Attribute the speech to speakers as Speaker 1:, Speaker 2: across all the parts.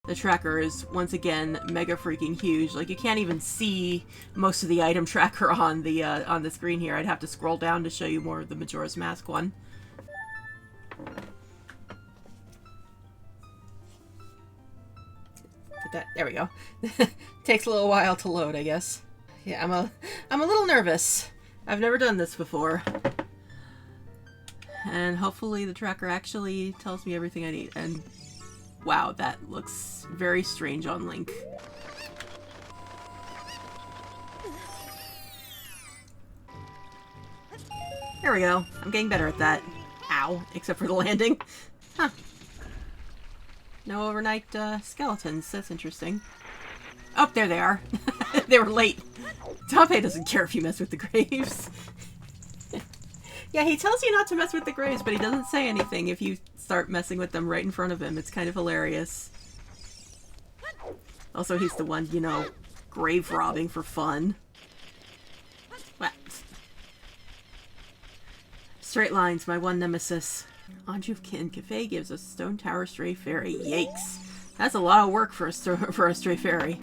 Speaker 1: The tracker is, once again, mega freaking huge. Like, you can't even see most of the item tracker on the screen here. I'd have to scroll down to show you more of the Majora's Mask one. There we go. Takes a little while to load, I guess. Yeah, I'm a little nervous. I've never done this before. And hopefully the tracker actually tells me everything I need. And wow, that looks very strange on Link. There we go. I'm getting better at that. Ow. Except for the landing. Huh. No overnight skeletons. That's interesting. Oh, there they are. They were late. Dampé doesn't care if you mess with the graves. Yeah, he tells you not to mess with the graves, but he doesn't say anything if you start messing with them right in front of him. It's kind of hilarious. Also, he's the one, you know, grave robbing for fun. What? Straight lines, my one nemesis. Anjoukin Cafe gives us Stone Tower Stray Fairy. Yikes. That's a lot of work for a stray fairy.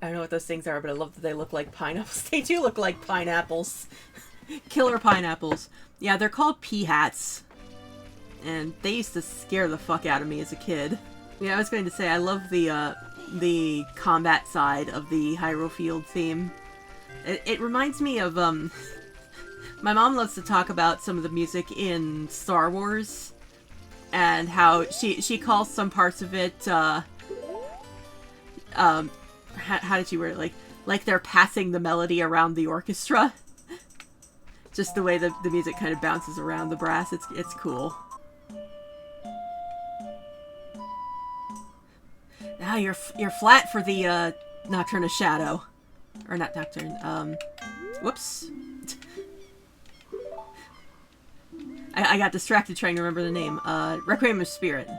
Speaker 1: I don't know what those things are, but I love that they look like pineapples. They do look like pineapples. Killer pineapples. Yeah, they're called pea hats. And they used to scare the fuck out of me as a kid. Yeah, I was going to say, I love the combat side of the Hyrule Field theme. It reminds me of, my mom loves to talk about some of the music in Star Wars. And how she calls some parts of it, how did she word it? Like they're passing the melody around the orchestra. Just the way the music kind of bounces around the brass. It's cool. Now you're flat for the Nocturne of Shadow. Or not Nocturne, whoops. I got distracted trying to remember the name. Requiem of Spirit.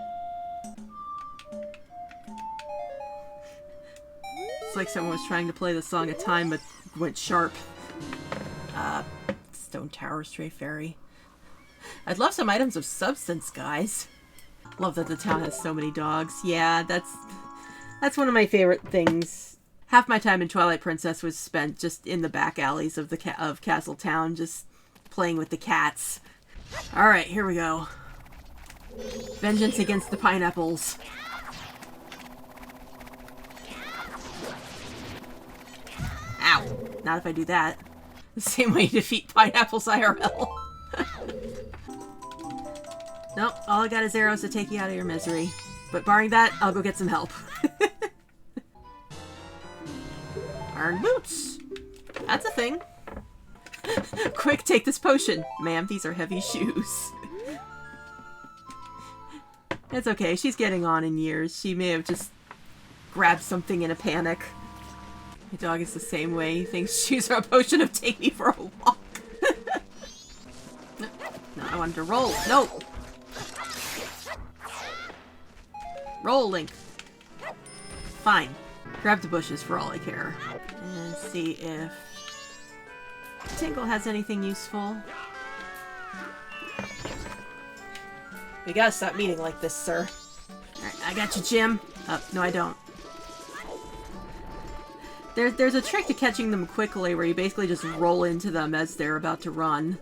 Speaker 1: It's like someone was trying to play the Song of Time but went sharp. Stone Tower Stray Fairy. I'd love some items of substance, guys. Love that the town has so many dogs. Yeah, that's one of my favorite things. Half my time in Twilight Princess was spent just in the back alleys of of Castle Town, just playing with the cats. Alright, here we go. Vengeance against the pineapples. Ow. Not if I do that. The same way you defeat pineapples IRL. Nope, all I got is arrows to take you out of your misery. But barring that, I'll go get some help. Iron boots. That's a thing. Quick, take this potion. Ma'am, these are heavy shoes. It's okay, she's getting on in years. She may have just grabbed something in a panic. My dog is the same way. He thinks shoes are a potion of take me for a walk. No, I wanted to roll. No! Roll, Link. Fine. Grab the bushes for all I care. And see if Tingle has anything useful. We gotta stop meeting like this, sir. Alright, I got you, Jim. No I don't. There's a trick to catching them quickly where you basically just roll into them as they're about to run.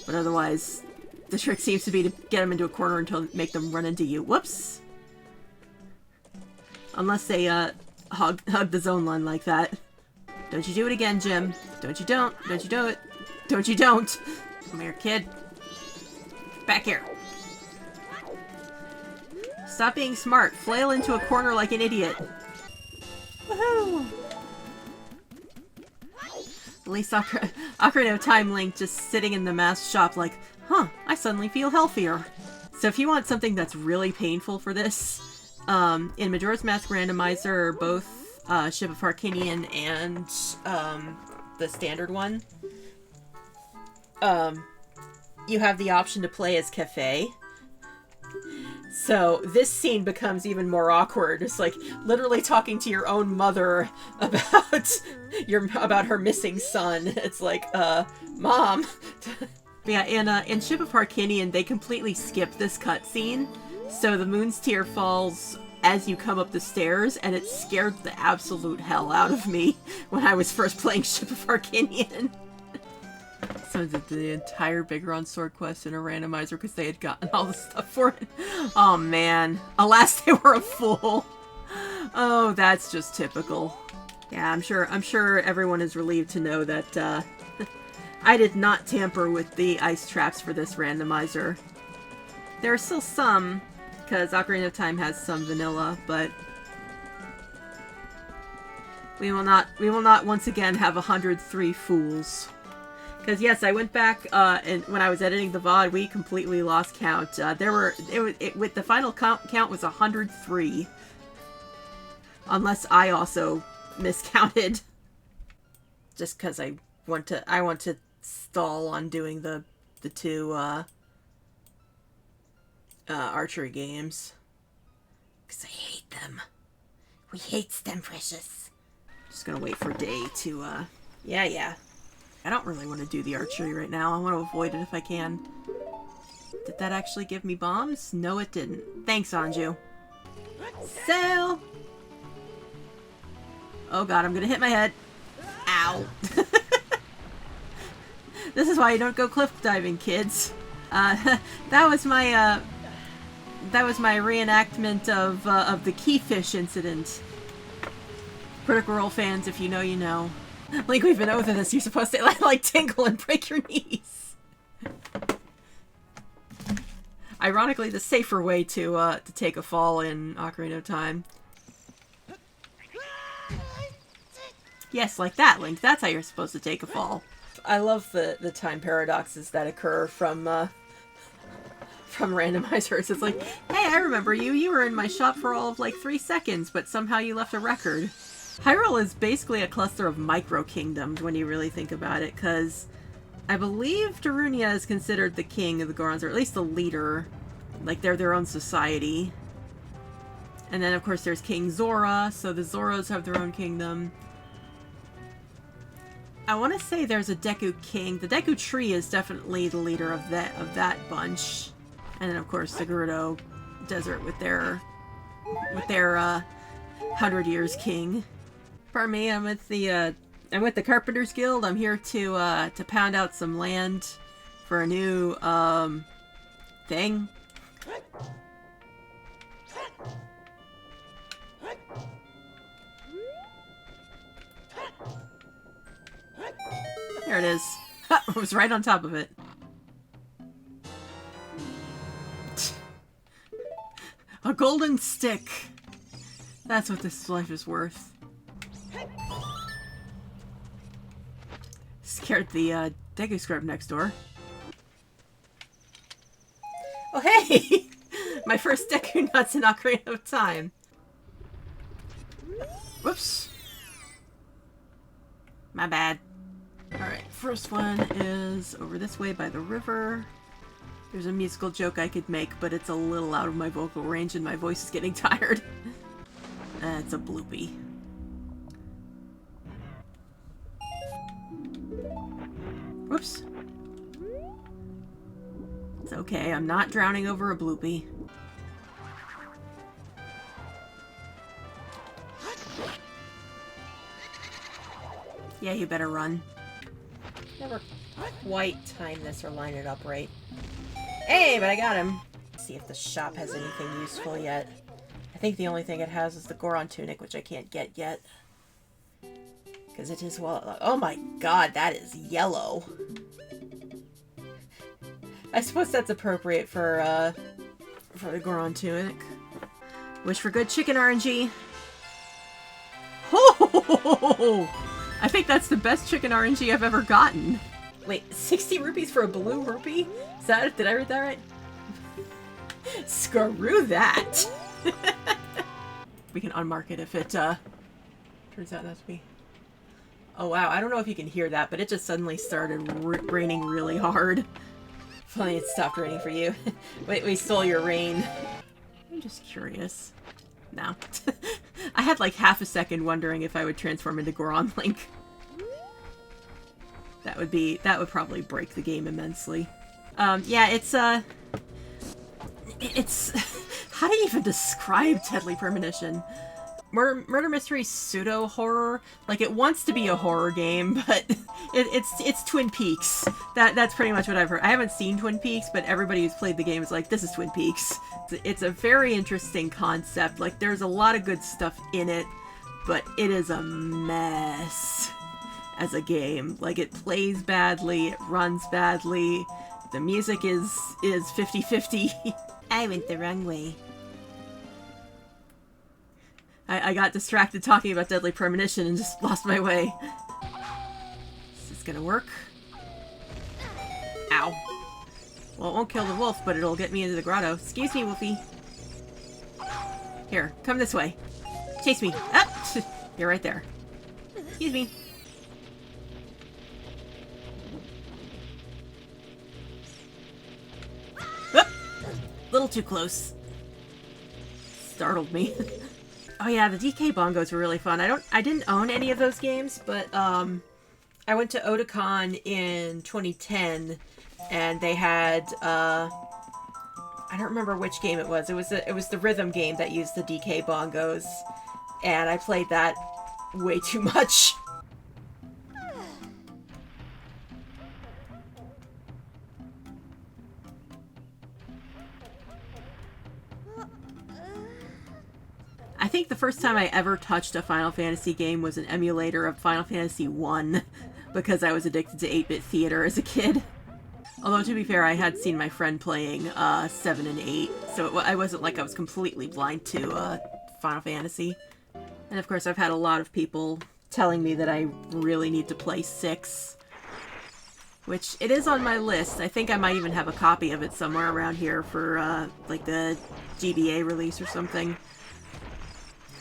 Speaker 1: But otherwise, the trick seems to be to get them into a corner until make them run into you. Whoops! Unless they, hug the zone line like that. Don't you do it again, Jim. Don't you don't. Don't you do it. Don't you don't. Come here, kid. Back here. Stop being smart. Flail into a corner like an idiot. Woohoo! At least Ocarina of Time Link just sitting in the mask shop like, huh, I suddenly feel healthier. So if you want something that's really painful for this, in Majora's Mask Randomizer, both Ship of Harkinian and the standard one, you have the option to play as Cafe. So this scene becomes even more awkward. It's like literally talking to your own mother about her missing son. It's like, Mom. Yeah, in Ship of Harkinian, they completely skip this cutscene. So the Moon's Tear falls as you come up the stairs, and it scared the absolute hell out of me when I was first playing Ship of Arcanian. So did the entire Bigoron sword quest in a randomizer because they had gotten all the stuff for it. Oh man. Alas, they were a fool. Oh, that's just typical. Yeah, I'm sure everyone is relieved to know that I did not tamper with the ice traps for this randomizer. There are still some, because Ocarina of Time has some vanilla, but we will not once again have 103 fools. Because yes, I went back and when I was editing the VOD, we completely lost count. With the final count was 103, unless I also miscounted. Just because I want to stall on doing the two archery games. Because I hate them. We hates them, precious. Just gonna wait for Day to yeah. I don't really want to do the archery right now. I want to avoid it if I can. Did that actually give me bombs? No, it didn't. Thanks, Anju. Sail! Oh god, I'm gonna hit my head. Ow. This is why you don't go cliff diving, kids. That was my reenactment of the Keyfish incident. Critical Role fans, if you know, you know. Link, we've been over this. You're supposed to like tinkle and break your knees. Ironically, the safer way to take a fall in Ocarina of Time. Yes, like that, Link. That's how you're supposed to take a fall. I love the time paradoxes that occur from randomizers. It's like, hey, I remember you. You were in my shop for all of like 3 seconds, but somehow you left a record. Hyrule is basically a cluster of micro-kingdoms when you really think about it, because I believe Darunia is considered the king of the Gorons, or at least the leader. Like, they're their own society. And then, of course, there's King Zora, so the Zoros have their own kingdom. I want to say there's a Deku King. The Deku Tree is definitely the leader of that bunch. And then, of course, the Gerudo Desert with their 100 Years King. Pardon me, I'm with the Carpenters Guild. I'm here to pound out some land for a new thing. There it is. I was right on top of it. A golden stick. That's what this life is worth. Scared the Deku Scrub next door. Oh hey! My first Deku Nuts in Ocarina of Time. Whoops. My bad. Alright, first one is over this way by the river. There's a musical joke I could make, but it's a little out of my vocal range and my voice is getting tired. It's a bloopy. Whoops. It's okay, I'm not drowning over a bloopy. Yeah, you better run. Never quite time this or line it up right. Hey, but I got him. Let's see if the shop has anything useful yet. I think the only thing it has is the Goron tunic, which I can't get yet. Because it is, well, oh my god, that is yellow. I suppose that's appropriate for the Goron tunic. Wish for good chicken RNG. Oh! I think that's the best chicken RNG I've ever gotten. Wait, 60 rupees for a blue rupee? Is that, did I read that right? Screw that! We can unmark it if it, turns out not to be. Oh wow, I don't know if you can hear that, but it just suddenly started raining really hard. Finally, it stopped raining for you. Wait, we stole your rain. I'm just curious. No. I had like half a second wondering if I would transform into Goron Link. That would probably break the game immensely. Yeah, it's How do you even describe Deadly Premonition? Murder mystery pseudo horror. Like, it wants to be a horror game, but it's Twin Peaks. That's pretty much what I've heard. I haven't seen Twin Peaks, but everybody who's played the game is like, this is Twin Peaks. It's a very interesting concept. Like, there's a lot of good stuff in it, but it is a mess as a game. Like, it plays badly, it runs badly, the music is 50-50. I went the wrong way. I got distracted talking about Deadly Premonition and just lost my way. Is this gonna work? Ow. Well, it won't kill the wolf, but it'll get me into the grotto. Excuse me, Wolfie. Here, come this way. Chase me. Up! You're right there. Excuse me. Oop! Little too close. Startled me. Oh yeah, the DK bongos were really fun. I didn't own any of those games, but I went to Otakon in 2010, and they had I don't remember which game it was. It was the rhythm game that used the DK bongos, and I played that way too much. I think the first time I ever touched a Final Fantasy game was an emulator of Final Fantasy 1 because I was addicted to 8-bit theater as a kid. Although, to be fair, I had seen my friend playing 7 and 8, so I wasn't like I was completely blind to Final Fantasy. And of course, I've had a lot of people telling me that I really need to play 6, which it is on my list. I think I might even have a copy of it somewhere around here for like the GBA release or something.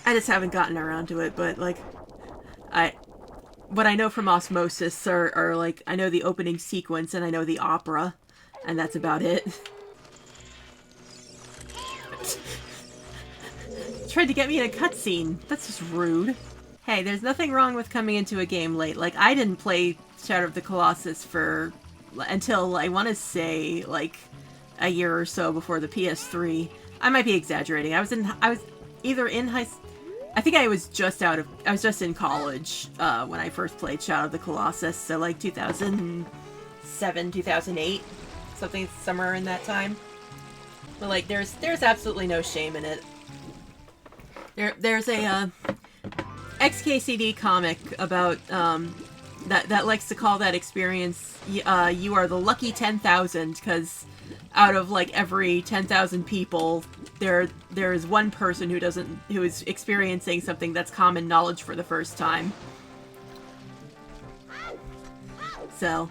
Speaker 1: I just haven't gotten around to it, but, like, what I know from Osmosis are, like, I know the opening sequence and I know the opera, and that's about it. Tried to get me in a cutscene. That's just rude. Hey, there's nothing wrong with coming into a game late. Like, I didn't play Shadow of the Colossus until, I want to say, like, a year or so before the PS3. I might be exaggerating. I was either in I think I was just in college when I first played Shadow of the Colossus, so like 2007, 2008, somewhere in that time. But like, there's absolutely no shame in it. There's a XKCD comic about that likes to call that experience you are the lucky 10,000, because out of like every 10,000 people, there is one person who is experiencing something that's common knowledge for the first time. So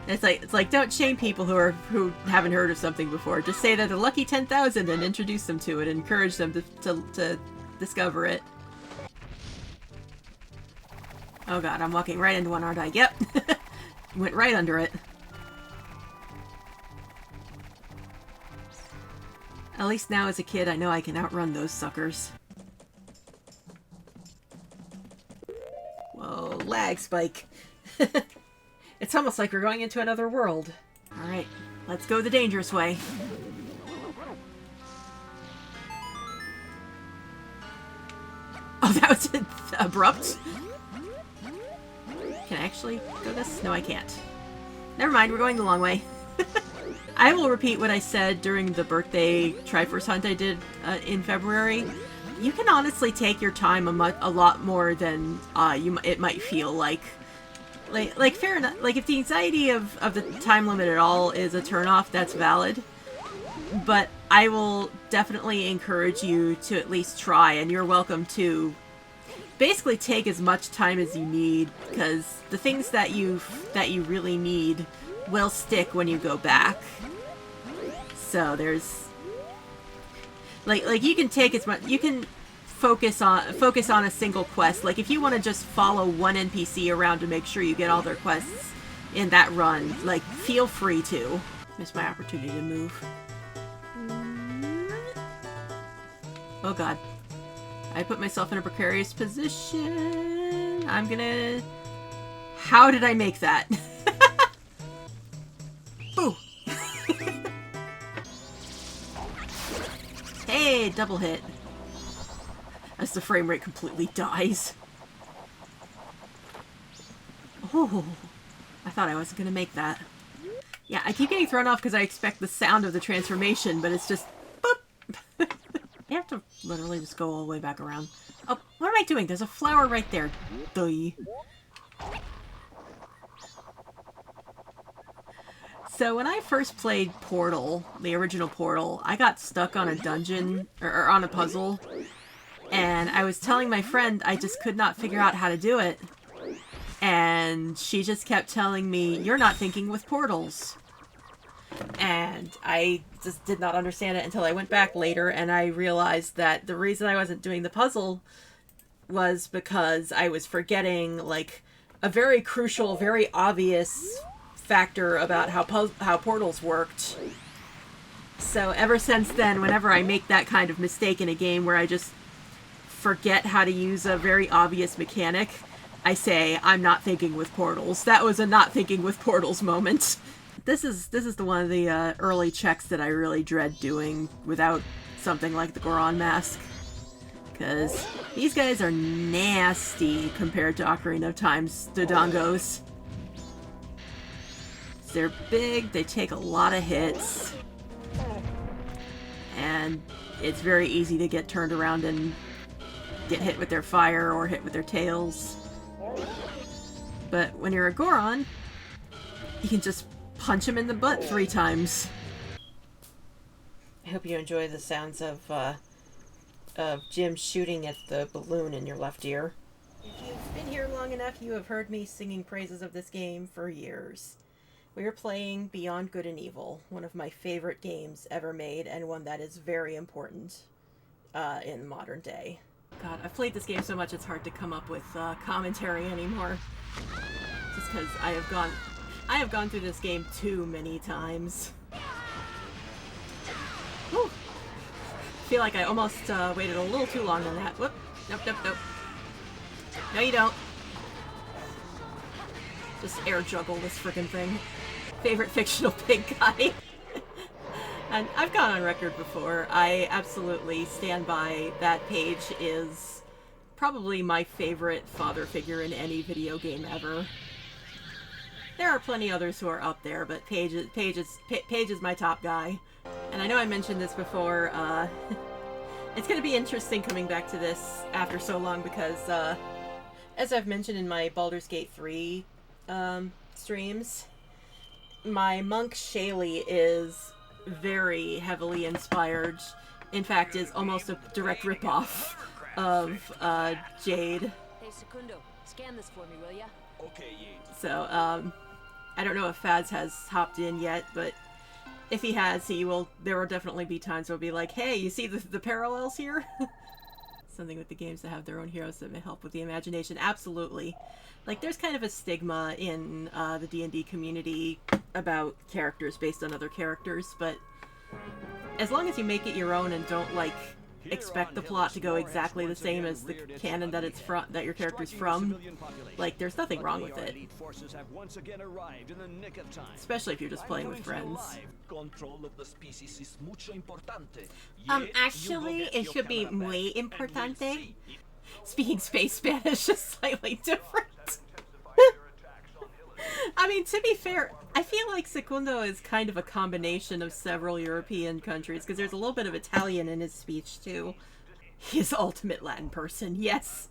Speaker 1: it's like don't shame people who haven't heard of something before. Just say they're the lucky 10,000 and introduce them to it and encourage them to discover it. Oh god, I'm walking right into one, aren't I? Yep. Went right under it. At least now as a kid, I know I can outrun those suckers. Whoa, lag spike. It's almost like we're going into another world. Alright, let's go the dangerous way. Oh, that was abrupt. Can I actually go this? No, I can't. Never mind, we're going the long way. I will repeat what I said during the birthday Triforce hunt I did in February. You can honestly take your time a lot more than it might feel like. Like fair enough. Like if the anxiety of the time limit at all is a turnoff, that's valid. But I will definitely encourage you to at least try, and you're welcome to basically take as much time as you need, because the things that you really need will stick when you go back. So there's like you can take as much, you can focus on a single quest. Like if you want to just follow one NPC around to make sure you get all their quests in that run, like feel free to. Missed my opportunity to move. Oh god. I put myself in a precarious position. How did I make that? Yay, double hit. As the frame rate completely dies. Oh, I thought I wasn't gonna make that. Yeah, I keep getting thrown off because I expect the sound of the transformation, but it's just boop. I have to literally just go all the way back around. Oh, what am I doing? There's a flower right there. Duh. So when I first played Portal, the original Portal, I got stuck on a dungeon, or on a puzzle, and I was telling my friend I just could not figure out how to do it. And she just kept telling me, "You're not thinking with portals." And I just did not understand it until I went back later and I realized that the reason I wasn't doing the puzzle was because I was forgetting, like, a very crucial, very obvious factor about how portals worked. So ever since then, whenever I make that kind of mistake in a game where I just forget how to use a very obvious mechanic, I say, I'm not thinking with portals. That was a not thinking with portals moment. This is the one of the early checks that I really dread doing without something like the Goron mask. Because these guys are nasty compared to Ocarina of Time's Dodongos. They're big, they take a lot of hits, and it's very easy to get turned around and get hit with their fire or hit with their tails. But when you're a Goron, you can just punch him in the butt 3 times. I hope you enjoy the sounds of Jim shooting at the balloon in your left ear. If you've been here long enough, you have heard me singing praises of this game for years. We are playing Beyond Good and Evil, one of my favorite games ever made, and one that is very important in modern day. God, I've played this game so much it's hard to come up with commentary anymore. Just because I have gone through this game too many times. Whew. I feel like I almost waited a little too long on that. Whoop. Nope, nope, nope. No, you don't. Just air juggle this frickin' thing. Favorite fictional pig guy. And I've gone on record before. I absolutely stand by that. Paige is probably my favorite father figure in any video game ever. There are plenty others who are up there, but Paige is my top guy. And I know I mentioned this before. It's going to be interesting coming back to this after so long because, as I've mentioned in my Baldur's Gate 3 streams, my monk Shaylee is very heavily inspired. In fact, is almost a direct ripoff of Jade.
Speaker 2: Hey, Secundo, scan this for me, will ya?
Speaker 3: Okay,
Speaker 1: So, I don't know if Faz has hopped in yet, but if he has, there will definitely be times where he'll be like, hey, you see the parallels here? Something with the games that have their own heroes that may help with the imagination. Absolutely. Like, there's kind of a stigma in the D&D community about characters based on other characters, but as long as you make it your own and don't, like, expect the plot to go exactly the same as the canon that it's from, that your character's from, like, there's nothing wrong with it. Especially if you're just playing with friends. Actually, it should be muy importante. Speaking space Spanish is slightly different. I mean, to be fair, I feel like Secundo is kind of a combination of several European countries, because there's a little bit of Italian in his speech, too. He's ultimate Latin person, yes.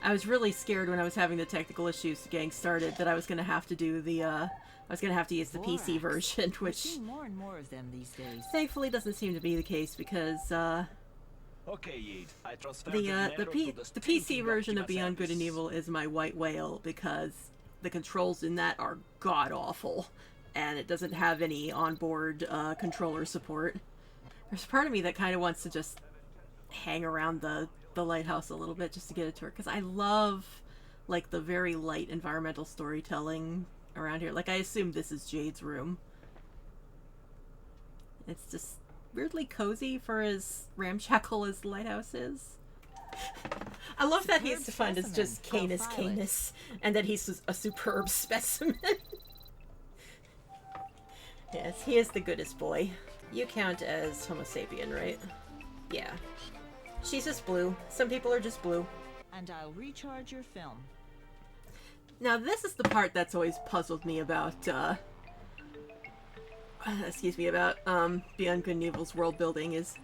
Speaker 1: I was really scared when I was having the technical issues getting started that I was going to have to do the, I was going to have to use the PC version, which
Speaker 2: More and more of them these days.
Speaker 1: thankfully doesn't seem to be the case, because,
Speaker 3: Okay, I transfer
Speaker 1: the PC version of Beyond Good and Evil is my white whale, because the controls in that are god-awful, and it doesn't have any onboard controller support. There's a part of me that kind of wants to just hang around the lighthouse a little bit just to get a tour, because I love, like, the very light environmental storytelling around here. Like, I assume this is Jade's room. It's just weirdly cozy for as ramshackle as the lighthouse is. I love that he's defined as just Canis Canis, and that he's a superb specimen. Yes, he is the goodest boy. You count as Homo sapien, right? Yeah. She's just blue. Some people are just blue.
Speaker 2: And I'll recharge your film.
Speaker 1: Now, this is the part that's always puzzled me about, excuse me, about, Beyond Good and Evil's world building, is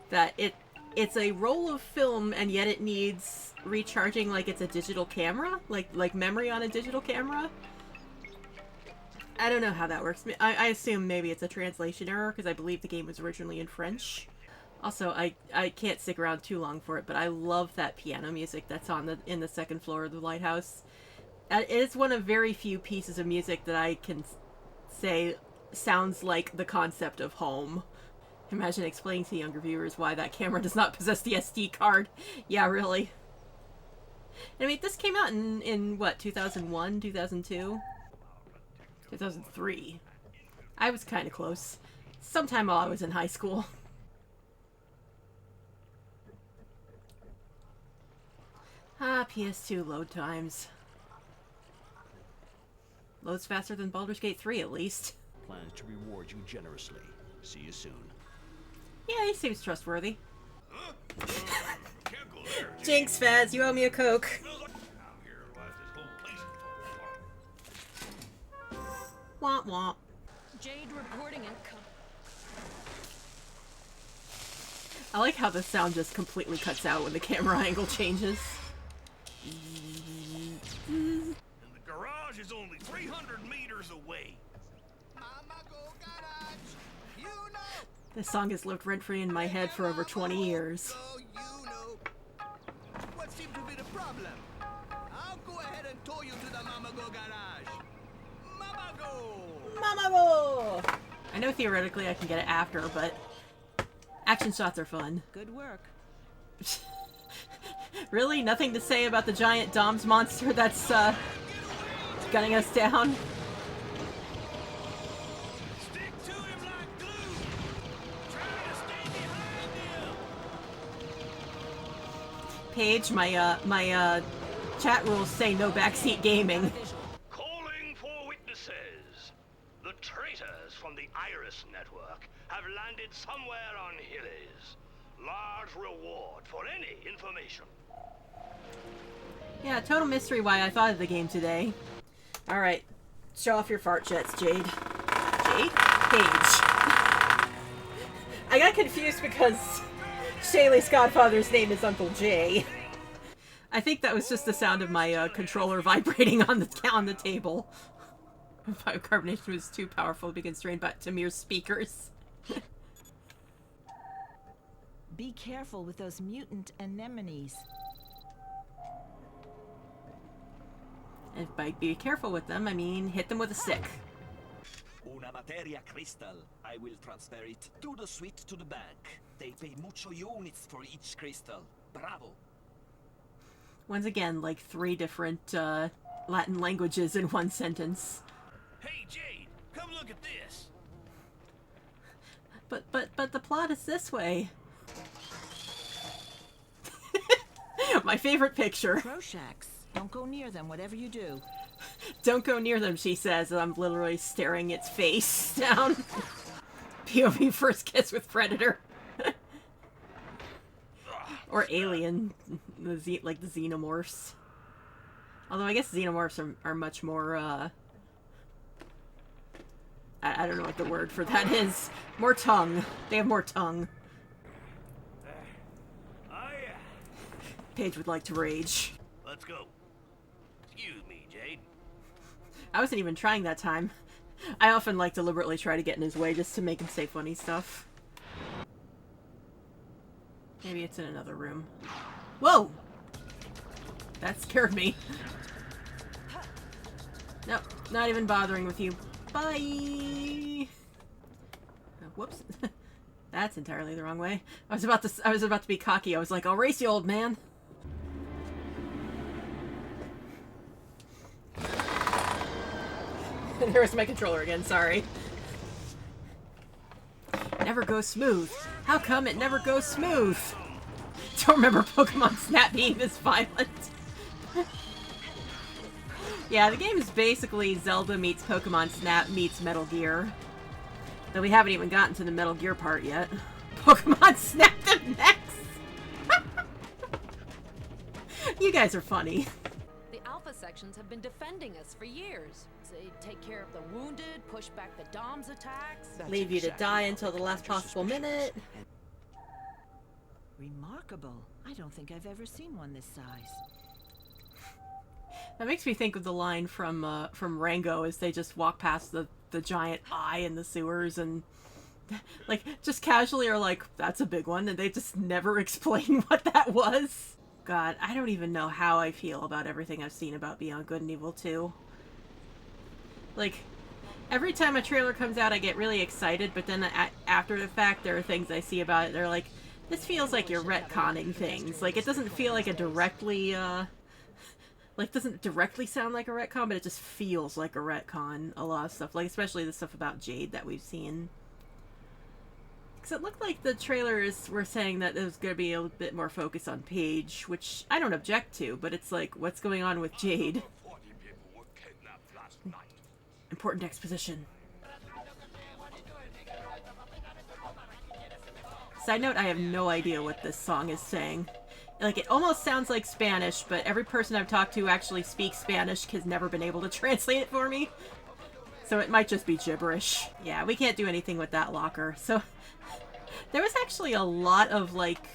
Speaker 1: that it's a roll of film, and yet it needs recharging like it's a digital camera? Like memory on a digital camera? I don't know how that works. I assume maybe it's a translation error, because I believe the game was originally in French. Also, I can't stick around too long for it, but I love that piano music that's in the second floor of the lighthouse. It is one of very few pieces of music that I can say sounds like the concept of home. Imagine explaining to younger viewers why that camera does not possess the SD card. Yeah, really. I mean, this came out in what, 2001, 2002? 2003. I was kind of close. Sometime while I was in high school. Ah, PS2 load times. Loads faster than Baldur's Gate 3, at least.
Speaker 3: Plans to reward you generously. See you soon.
Speaker 1: Yeah, he seems trustworthy.
Speaker 4: Can't go there.
Speaker 1: Jinx, Faz, you owe me a Coke.
Speaker 4: Out here, life, this whole place is falling apart.
Speaker 1: Womp womp.
Speaker 2: Jade reporting in.
Speaker 1: I like how the sound just completely cuts out when the camera angle changes.
Speaker 4: And the garage is only 300 meters away.
Speaker 1: This song has lived rent-free in my head for over 20 years.
Speaker 5: What seems to be the problem? I'll go ahead and tow you to the Mamago garage. Mamago!
Speaker 1: Mama go! I know theoretically I can get it after, but action shots are fun.
Speaker 2: Good work.
Speaker 1: Really? Nothing to say about the giant Dom's monster that's, gunning us down?
Speaker 4: Stick to him like glue. Try to stay behind him.
Speaker 1: Paige, my chat rules say no backseat gaming.
Speaker 4: Calling for witnesses. The traitors from the Iris Network have landed somewhere on Hillies. Large reward for any information.
Speaker 1: Yeah, total mystery why I thought of the game today. Alright, show off your fart jets, Jade. Jade? Paige. I got confused because Shaylee's godfather's name is Uncle Jay. I think that was just the sound of my controller vibrating on the table. Biocarbonation was too powerful to be constrained by Tamir's speakers.
Speaker 2: Be careful with those mutant anemones.
Speaker 1: And by be careful with them, I mean hit them with a stick.
Speaker 3: Una materia crystal. I will transfer it to the suite to the bank. They pay mucho units for each crystal. Bravo.
Speaker 1: Once again, like 3 different Latin languages in one sentence.
Speaker 4: Hey, Jade, come look at this.
Speaker 1: But the plot is this way. My favorite picture.
Speaker 2: Crowshacks. Don't go near them, whatever you do.
Speaker 1: Don't go near them, she says, and I'm literally staring its face down. POV first kiss with Predator. Or Alien, like the Xenomorphs. Although I guess Xenomorphs are much more, I don't know what the word for that is. More tongue. They have more tongue. Paige would like to rage.
Speaker 4: Let's go. Excuse me, Jade.
Speaker 1: I wasn't even trying that time. I often like deliberately try to get in his way just to make him say funny stuff. Maybe it's in another room. Whoa! That scared me. Nope, not even bothering with you. Bye! Whoops. That's entirely the wrong way. I was about to be cocky. I was like, I'll race you, old man. There's my controller again, sorry. Never goes smooth. How come it never goes smooth? Don't remember Pokemon Snap being this violent. Yeah, the game is basically Zelda meets Pokemon Snap meets Metal Gear. Though we haven't even gotten to the Metal Gear part yet. Pokemon snap their necks! You guys are funny.
Speaker 6: The Alpha sections have been defending us for years. They take care of the wounded, push back the Dom's attacks.
Speaker 1: Leave you to die until the last possible minute.
Speaker 2: Remarkable. I don't think I've ever seen one this size.
Speaker 1: That makes me think of the line from Rango as they just walk past the giant eye in the sewers and like just casually are like, that's a big one, and they just never explain what that was. God, I don't even know how I feel about everything I've seen about Beyond Good and Evil 2. Like, every time a trailer comes out I get really excited, but then after the fact there are things I see about it, they're like, this feels like you're retconning things. Like, it doesn't feel like a directly, like, doesn't directly sound like a retcon, but it just feels like a retcon, a lot of stuff. Like, especially the stuff about Jade that we've seen. Because it looked like the trailers were saying that there was going to be a bit more focus on Paige, which I don't object to, but it's like, what's going on with Jade? Important exposition. Side note, I have no idea what this song is saying. Like, it almost sounds like Spanish, but every person I've talked to who actually speaks Spanish has never been able to translate it for me. So it might just be gibberish. Yeah, we can't do anything with that locker. So there was actually a lot of, like,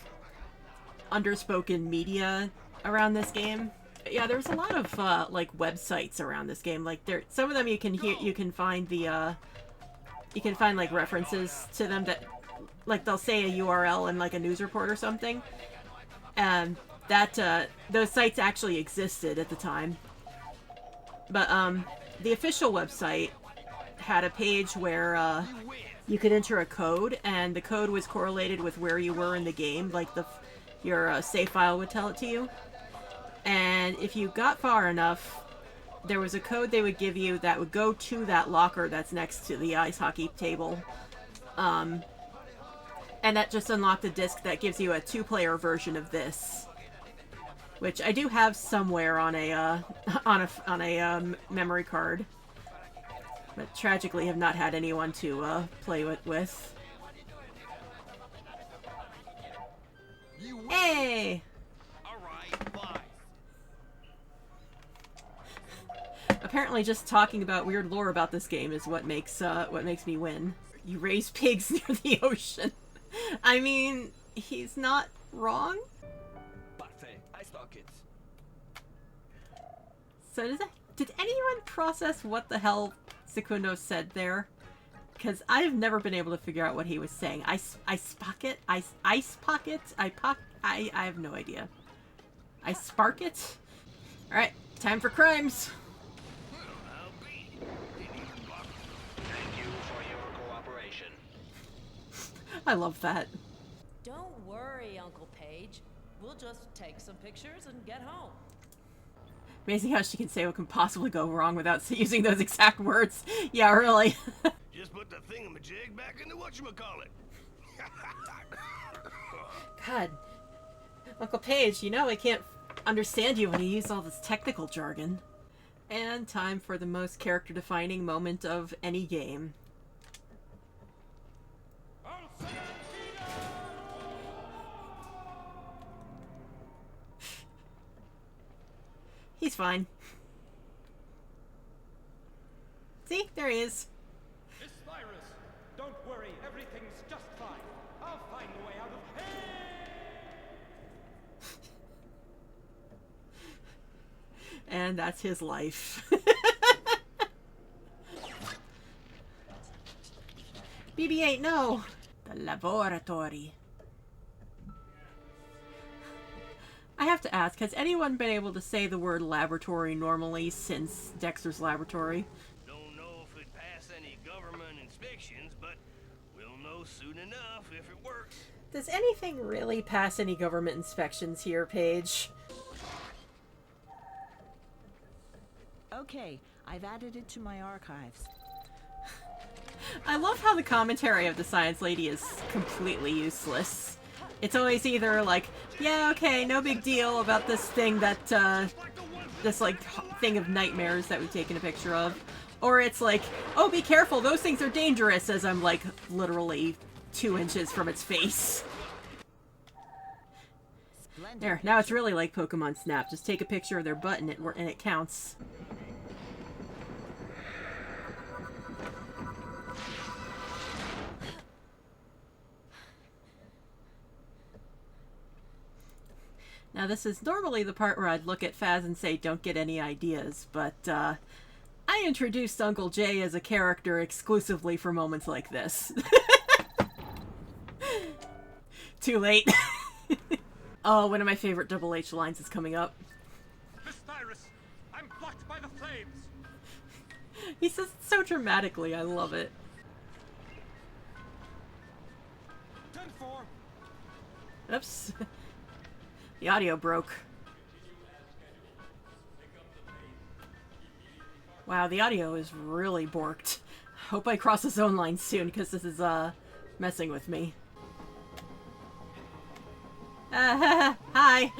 Speaker 1: underspoken media around this game. Yeah, there's a lot of, like, websites around this game. Like, some of them you can find the, you can find, like, references to them that, like, they'll say a URL in, like, a news report or something. And that, those sites actually existed at the time. But, the official website had a page where, you could enter a code, and the code was correlated with where you were in the game. Like, your save file would tell it to you. And if you got far enough, there was a code they would give you that would go to that locker that's next to the ice hockey table. And that just unlocked a disc that gives you a 2-player version of this, which I do have somewhere on a memory card, but tragically have not had anyone to play it with. Hey! Apparently just talking about weird lore about this game is what makes me win. You raise pigs near the ocean. I mean, he's not wrong.
Speaker 3: Parfait. I stock it.
Speaker 1: So did anyone process what the hell Secundo said there? Because I've never been able to figure out what he was saying. Ice pocket? Ice pocket? I have no idea. I spark it? Alright, time for crimes.
Speaker 4: Thank you for your cooperation.
Speaker 1: I love that.
Speaker 6: Don't worry, Uncle Paige. We'll just take some pictures and get home.
Speaker 1: Amazing how she can say what can possibly go wrong without using those exact words. Yeah, really.
Speaker 4: Just put the thingamajig back into whatchamacallit.
Speaker 1: God. Uncle Paige, you know I can't understand you when you use all this technical jargon. And time for the most character-defining moment of any game. He's fine. See? There he is.
Speaker 7: Miss Virus, don't worry, everything's just fine. I'll find a way out of here.
Speaker 1: And that's his life. BB-8, no! The laboratory. I have to ask, has anyone been able to say the word laboratory normally since Dexter's Laboratory?
Speaker 4: Don't know if it passed any government inspections, but we'll know soon enough if it works.
Speaker 1: Does anything really pass any government inspections here, Paige?
Speaker 2: Okay, I've added it to my archives.
Speaker 1: I love how the commentary of the Science Lady is completely useless. It's always either like, yeah, okay, no big deal about this thing that, this, like, thing of nightmares that we've taken a picture of. Or it's like, oh, be careful, those things are dangerous, as I'm, like, literally 2 inches from its face.
Speaker 2: Splendid.
Speaker 1: There, now it's really like Pokemon Snap. Just take a picture of their butt and it counts. Now this is normally the part where I'd look at Faz and say, don't get any ideas, but I introduced Uncle Jay as a character exclusively for moments like this. Too late. Oh, one of my favorite Double H lines is coming up.
Speaker 7: Miss Cyrus, I'm blocked by the flames.
Speaker 1: He says it so dramatically, I love it.
Speaker 7: 10-4.
Speaker 1: Oops. The audio broke. Wow, the audio is really borked. Hope I cross the zone line soon, because this is, messing with me. Hi!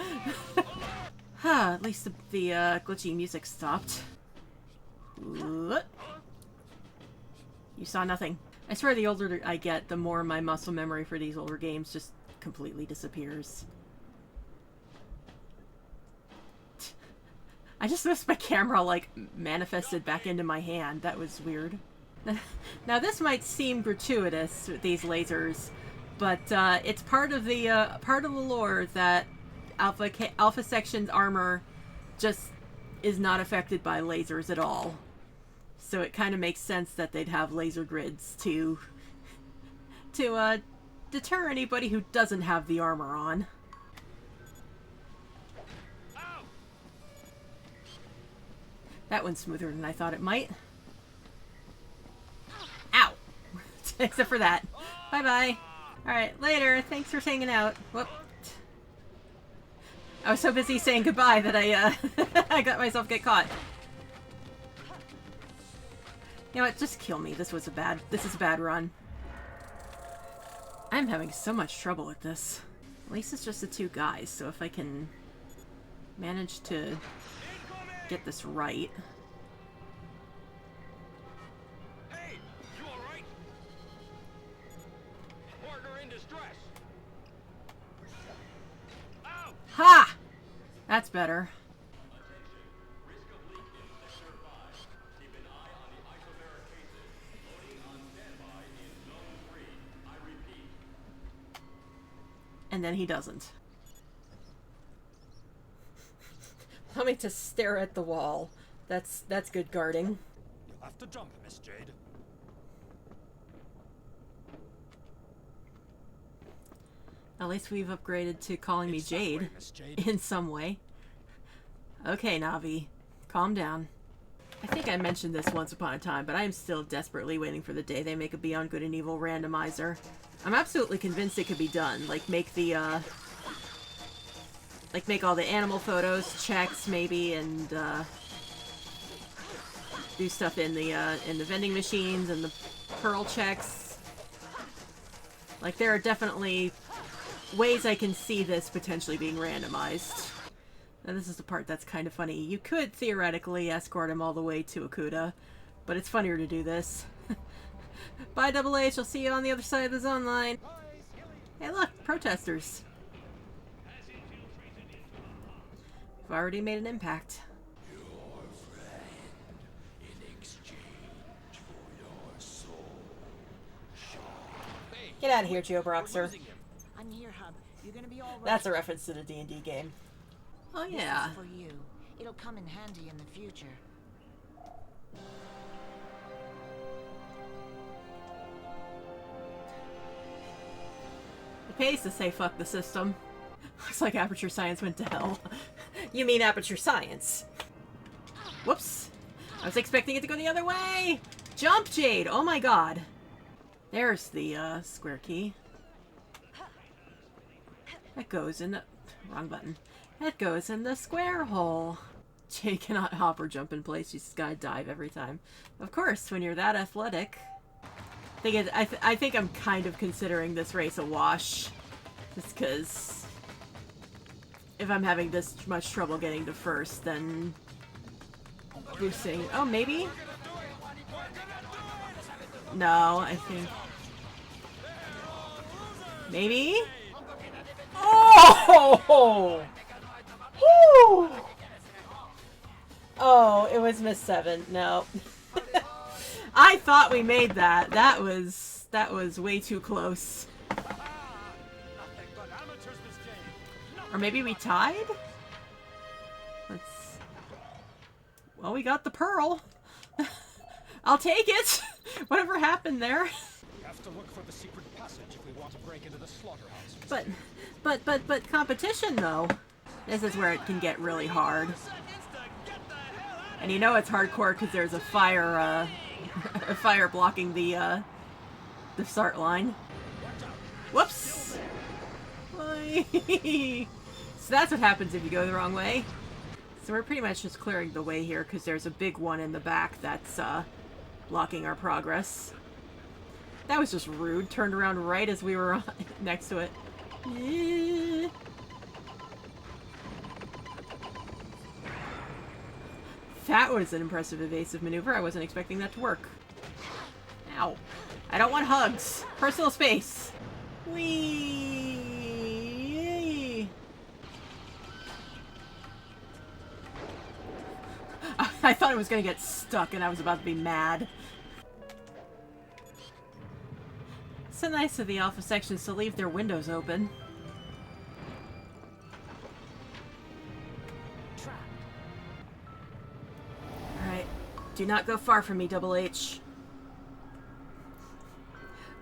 Speaker 1: At least the glitchy music stopped. What? You saw nothing. I swear the older I get, the more my muscle memory for these older games just completely disappears. I just noticed my camera, like, manifested back into my hand. That was weird. Now, this might seem gratuitous with these lasers, but it's part of the lore that Alpha Section's armor just is not affected by lasers at all. So it kind of makes sense that they'd have laser grids to deter anybody who doesn't have the armor on. That went smoother than I thought it might. Ow! Except for that. Bye-bye. Alright, later. Thanks for hanging out. Whoop. I was so busy saying goodbye that I, I got myself get caught. You know what? Just kill me. This is a bad run. I'm having so much trouble with this. At least it's just the 2 guys, so if I can manage to get this right.
Speaker 7: Hey, you all right? Partner in distress. Ow!
Speaker 1: Ha! That's better. And then he doesn't. Allow me to stare at the wall. That's good guarding.
Speaker 7: You'll have to jump, Miss Jade.
Speaker 1: At least we've upgraded to calling me
Speaker 7: It's that way,
Speaker 1: Jade
Speaker 7: Miss Jade.
Speaker 1: in some way. Okay, Navi. Calm down. I think I mentioned this once upon a time, but I am still desperately waiting for the day they make a Beyond Good and Evil randomizer. I'm absolutely convinced it could be done. Like, make the, like, make all the animal photos, checks, maybe, and, do stuff in the vending machines and the pearl checks. Like, there are definitely ways I can see this potentially being randomized. Now, this is the part that's kind of funny. You could theoretically escort him all the way to Akuta, but it's funnier to do this. Bye, Double H. I'll see you on the other side of the zone line. Hey, look, protesters. I've already made an impact. Get out of here, Joe Broxer.
Speaker 2: I'm here, Hub. You're gonna be all right.
Speaker 1: That's a reference to the D&D game. Oh, yeah.
Speaker 2: This is for you. It'll come in handy in the future.
Speaker 1: It pays to say fuck the system. Looks like Aperture Science went to hell. You mean Aperture Science. Whoops. I was expecting it to go the other way! Jump, Jade! Oh my god. There's the, square key. That goes in the... Wrong button. That goes in the square hole. Jade cannot hop or jump in place. She's gotta dive every time. Of course, when you're that athletic. I think I'm kind of considering this race a wash. Just because... if I'm having this much trouble getting to first, then... boosting... Oh, maybe? No, I think... Maybe? Oh! Woo! Oh, it was Miss 7. No. I thought we made that. That was way too close. Or maybe we tied? Well, we got the pearl. I'll take it. Whatever happened there.
Speaker 7: We have to look for the secret passage if we want to break into the slaughterhouse.
Speaker 1: But competition though. This is where it can get really hard. And you know it's hardcore because there's a fire blocking the start line. Whoops! So that's what happens if you go the wrong way. So we're pretty much just clearing the way here because there's a big one in the back that's blocking our progress. That was just rude. Turned around right as we were next to it. That was an impressive evasive maneuver. I wasn't expecting that to work. Ow. I don't want hugs. Personal space. Whee! I thought it was going to get stuck and I was about to be mad. So nice of the Alpha sections to leave their windows open. Alright. Do not go far from me, Double H.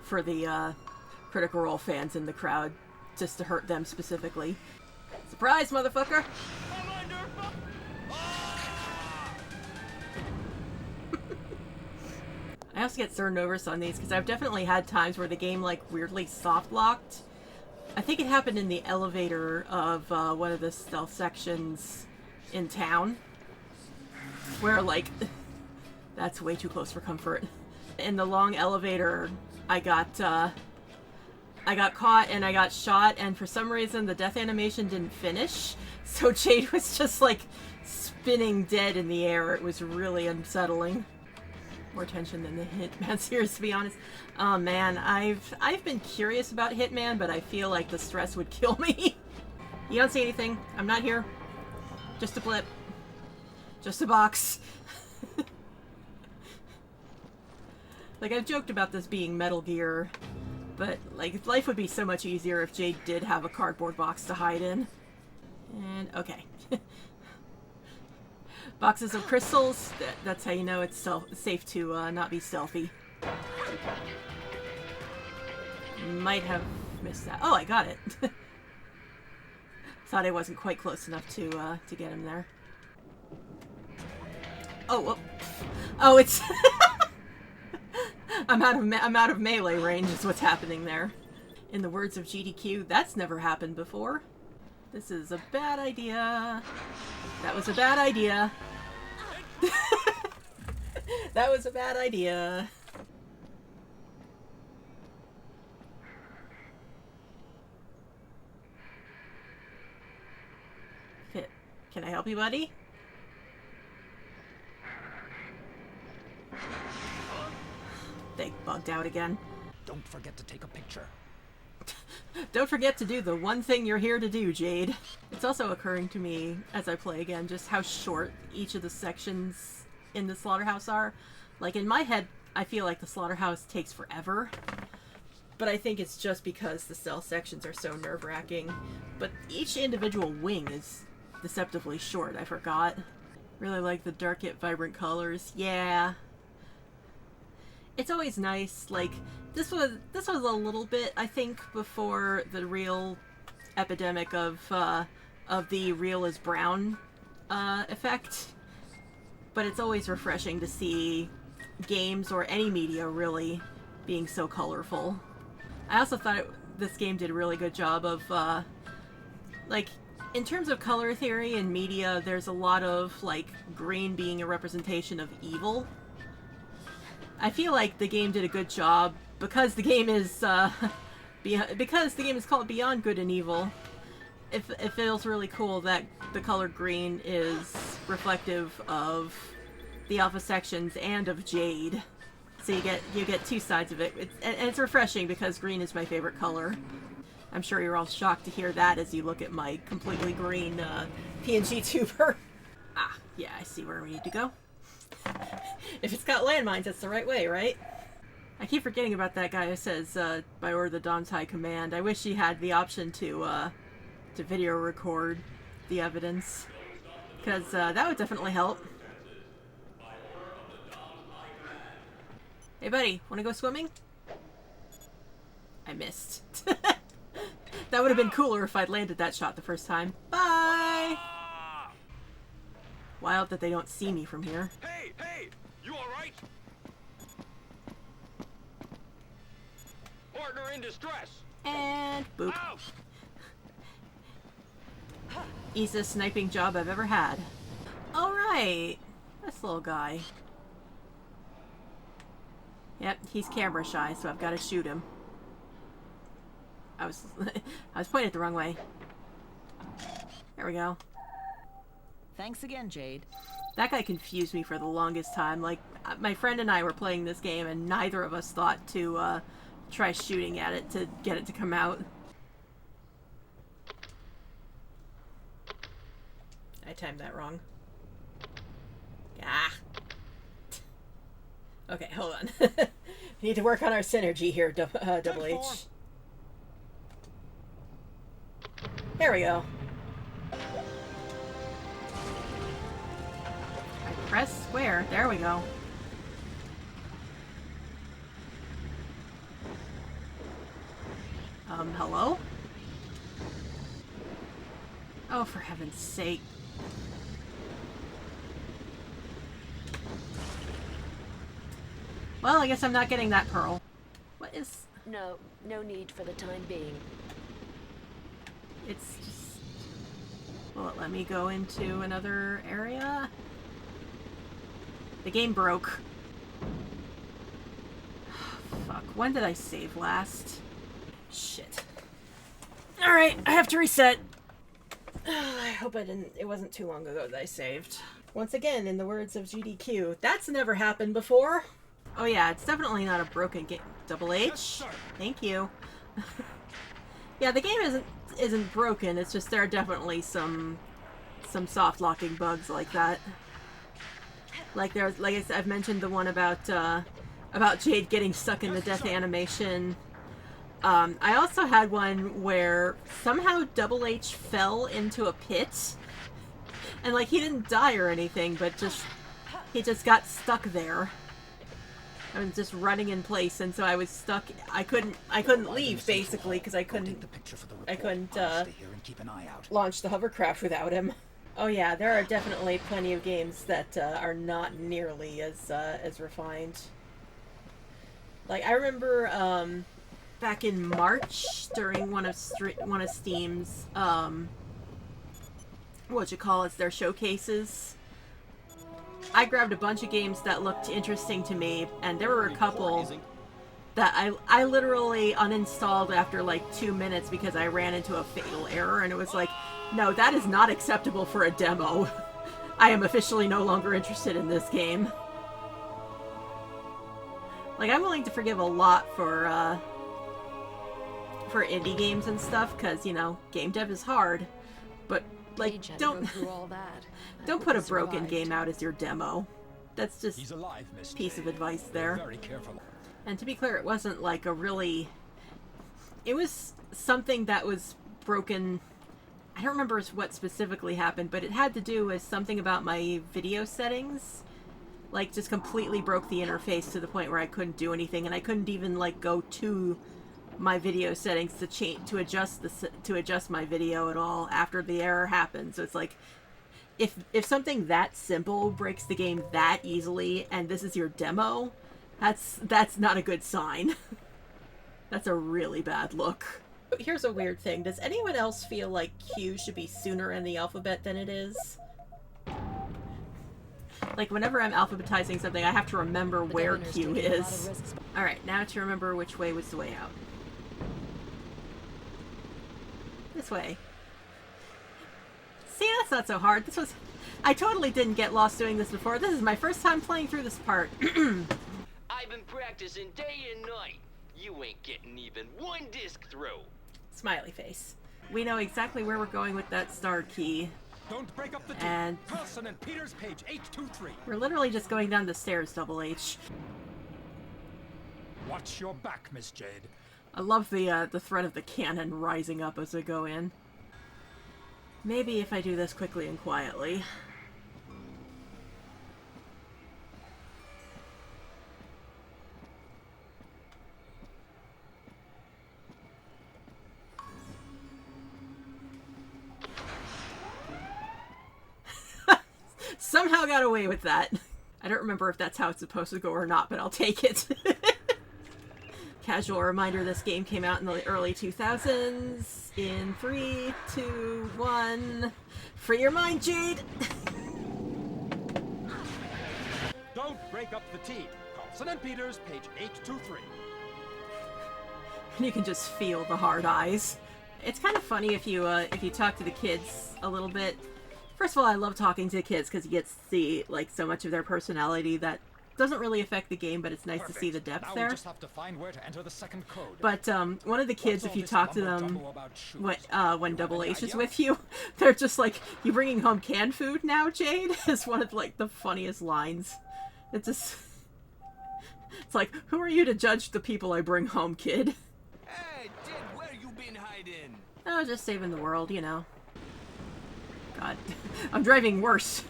Speaker 1: For the Critical Role fans in the crowd. Just to hurt them specifically. Surprise, motherfucker! I also get so nervous on these because I've definitely had times where the game like weirdly soft locked. I think it happened in the elevator of one of the stealth sections in town, where like that's way too close for comfort. In the long elevator, I got caught and I got shot, and for some reason the death animation didn't finish, so Jade was just like spinning dead in the air. It was really unsettling. More tension than the Hitman series, to be honest. Oh man, I've been curious about Hitman, but I feel like the stress would kill me. You don't see anything. I'm not here. Just a blip. Just a box. Like, I've joked about this being Metal Gear, but like life would be so much easier if Jade did have a cardboard box to hide in. And okay. Boxes of crystals, that's how you know it's safe to not be stealthy. Might have missed that. Oh, I got it. Thought I wasn't quite close enough to get him there. Oh, oh, it's... I'm out of melee range is what's happening there. In the words of GDQ, that's never happened before. This is a bad idea. That was a bad idea. That was a bad idea. Can I help you, buddy? They bugged out again.
Speaker 7: Don't forget to take a picture.
Speaker 1: Don't forget to do the one thing you're here to do, Jade. It's also occurring to me, as I play again, just how short each of the sections in the slaughterhouse are. Like, in my head, I feel like the slaughterhouse takes forever. But I think it's just because the stealth sections are so nerve-wracking. But each individual wing is deceptively short, I forgot. Really like the dark yet vibrant colors. Yeah. It's always nice, like, this was a little bit, I think, before the real epidemic of the real is brown effect. But it's always refreshing to see games, or any media really, being so colorful. I also thought this game did a really good job of, like, in terms of color theory in media, there's a lot of, like, green being a representation of evil. I feel like the game did a good job because the game is called Beyond Good and Evil. It feels really cool that the color green is reflective of the Alpha sections and of Jade. So you get two sides of it. And it's refreshing because green is my favorite color. I'm sure you're all shocked to hear that as you look at my completely green PNG tuber. Ah, yeah, I see where we need to go. If it's got landmines, that's the right way, right? I keep forgetting about that guy who says, by order of the Dom's High Command. I wish he had the option to video record the evidence. Because that would definitely help. Hey buddy, wanna go swimming? I missed. That would have been cooler if I'd landed that shot the first time. Bye! Wild that they don't see me from here.
Speaker 4: Hey, hey! You alright? Partner in distress!
Speaker 1: And boop.
Speaker 4: Out!
Speaker 1: Easiest sniping job I've ever had. Alright. This little guy. Yep, he's camera shy, so I've got to shoot him. I was pointed the wrong way. There we go.
Speaker 2: Thanks again, Jade.
Speaker 1: That guy confused me for the longest time. Like, my friend and I were playing this game, and neither of us thought to try shooting at it to get it to come out. I timed that wrong. Ah. Okay, hold on. We need to work on our synergy here, Double H. There we go. I press square. There we go. Hello? Oh, for heaven's sake. Well, I guess I'm not getting that pearl. What is...
Speaker 6: No need for the time being.
Speaker 1: It's just... Will it let me go into another area? The game broke. Fuck, when did I save last? Shit. Alright, I have to reset. I hope it wasn't too long ago that I saved. Once again, in the words of GDQ, that's never happened before. Oh yeah, it's definitely not a broken game. Double H? Thank you. Yeah, the game isn't broken, it's just there are definitely some soft locking bugs like that. Like I've mentioned the one about Jade getting stuck in the death animation. I also had one where somehow Double H fell into a pit, and like he didn't die or anything, but he just got stuck there. I was just running in place, and so I was stuck. I couldn't leave basically because I couldn't launch the hovercraft without him. Oh yeah, there are definitely plenty of games that are not nearly as refined. Like I remember back in March during one of Steam's their showcases. I grabbed a bunch of games that looked interesting to me, and there were a couple that I literally uninstalled after like 2 minutes because I ran into a fatal error, and it was like, no, that is not acceptable for a demo. I am officially no longer interested in this game. Like, I'm willing to forgive a lot for indie games and stuff, because, you know, game dev is hard, but like, don't put a broken game out as your demo. That's just a piece of advice there.
Speaker 8: Very careful.
Speaker 1: And to be clear, it wasn't like a really... It was something that was broken... I don't remember what specifically happened, but it had to do with something about my video settings. Like, just completely broke the interface to the point where I couldn't do anything, and I couldn't even, like, go to my video settings to adjust my video at all after the error happened. So it's like, if something that simple breaks the game that easily, and this is your demo, that's not a good sign. That's a really bad look. Here's a weird thing. Does anyone else feel like Q should be sooner in the alphabet than it is? Like, whenever I'm alphabetizing something, I have to remember where Q is. Alright, now to remember which way was the way out. This way. See, that's not so hard. I totally didn't get lost doing this before. This is my first time playing through this part.
Speaker 9: I've been practicing day and night. You ain't getting even one disc through.
Speaker 1: Smiley face. We know exactly where we're going with that star key.
Speaker 7: Don't break up the team.
Speaker 1: And
Speaker 7: Carlson and Peters, page 823.
Speaker 1: we're literally just going down the stairs, Double H.
Speaker 7: Watch your back, Miss Jade.
Speaker 1: I love the threat of the cannon rising up as we go in. Maybe if I do this quickly and quietly. Somehow got away with that. I don't remember if that's how it's supposed to go or not, but I'll take it. Casual reminder, this game came out in the early 2000s. In 3, 2, 1. Free your mind, Jade!
Speaker 7: Don't break up the team. Carlson and Peters, page 823.
Speaker 1: And you can just feel the hard eyes. It's kind of funny if you talk to the kids a little bit. First of all, I love talking to kids because you get to see like so much of their personality that doesn't really affect the game, but it's nice to see the depth
Speaker 7: now
Speaker 1: there.
Speaker 7: We just have to find where to enter the second code.
Speaker 1: But one of the kids,
Speaker 7: What's
Speaker 1: if you
Speaker 7: all
Speaker 1: talk to
Speaker 7: this
Speaker 1: them
Speaker 7: mumbo-jumbo about shoes?
Speaker 1: when Double
Speaker 7: any
Speaker 1: H is
Speaker 7: idea?
Speaker 1: with you, they're just like, "You bringing home canned food now, Jade?" Is one of like the funniest lines. It's just, it's like, who are you to judge the people I bring home, kid?
Speaker 5: Hey, Jade, where you been hiding?
Speaker 1: Oh, just saving the world, you know. God, I'm driving worse.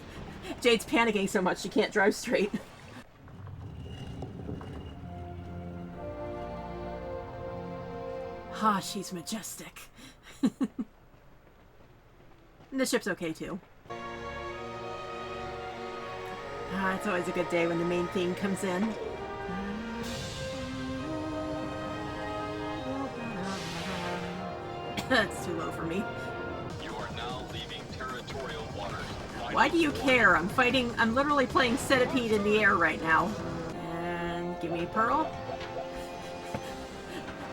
Speaker 1: Jade's panicking so much she can't drive straight. Ah, she's majestic. And the ship's okay, too. Ah, it's always a good day when the main theme comes in. That's too low for me.
Speaker 8: You are now leaving territorial waters.
Speaker 1: Why do you care? I'm literally playing Centipede in the air right now. And give me Pearl.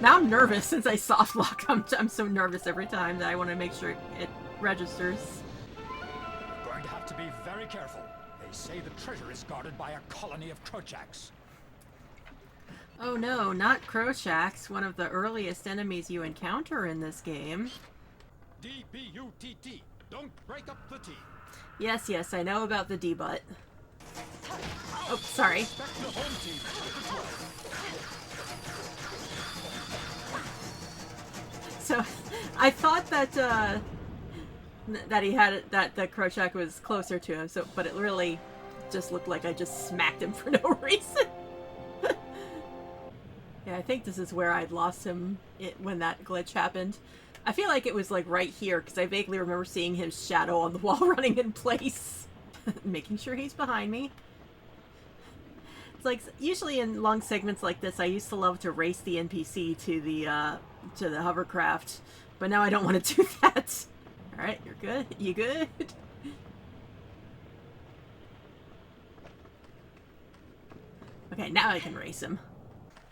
Speaker 1: Now I'm nervous since I soft lock. I'm so nervous every time that I want to make sure it registers.
Speaker 7: You're going to have to be very careful. They say the treasure is guarded by a colony of Krochaks.
Speaker 1: Oh no, not Krochaks, one of the earliest enemies you encounter in this game.
Speaker 7: D-B-U-T-T. Don't break up the team.
Speaker 1: Yes, yes, I know about the D-butt. Oh, sorry.
Speaker 7: Expect the home team as well.
Speaker 1: So, I thought that that he had that Krochak was closer to him. So, but it really just looked like I just smacked him for no reason. Yeah, I think this is where I'd lost him when that glitch happened. I feel like it was like right here because I vaguely remember seeing his shadow on the wall running in place, making sure he's behind me. It's like usually in long segments like this, I used to love to race the NPC to the hovercraft, but now I don't want to do that. All right, you're good. You good? Okay, now I can race him.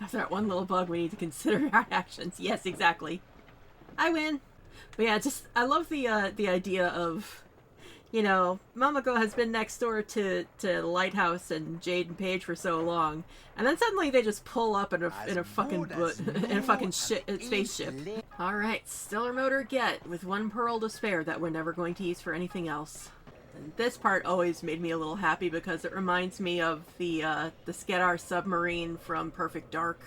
Speaker 1: After that one little bug, we need to consider our actions. Yes, exactly. I win. But yeah, I love the idea of, you know, Mamako has been next door to the lighthouse and Jade and Paige for so long, and then suddenly they just pull up in a fucking spaceship. All right, stellar motor get with one pearl to spare that we're never going to use for anything else. And this part always made me a little happy because it reminds me of the Skedar submarine from Perfect Dark,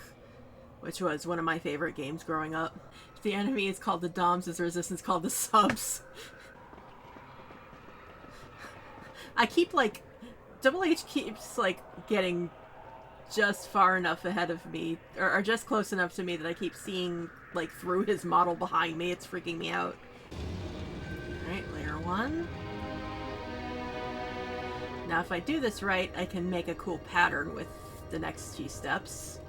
Speaker 1: which was one of my favorite games growing up. If the enemy is called the Doms, is the resistance called the Subs. I keep, like, Double H keeps, like, getting just far enough ahead of me, or just close enough to me that I keep seeing, like, through his model behind me. It's freaking me out. Alright, layer 1. Now, if I do this right, I can make a cool pattern with the next few steps.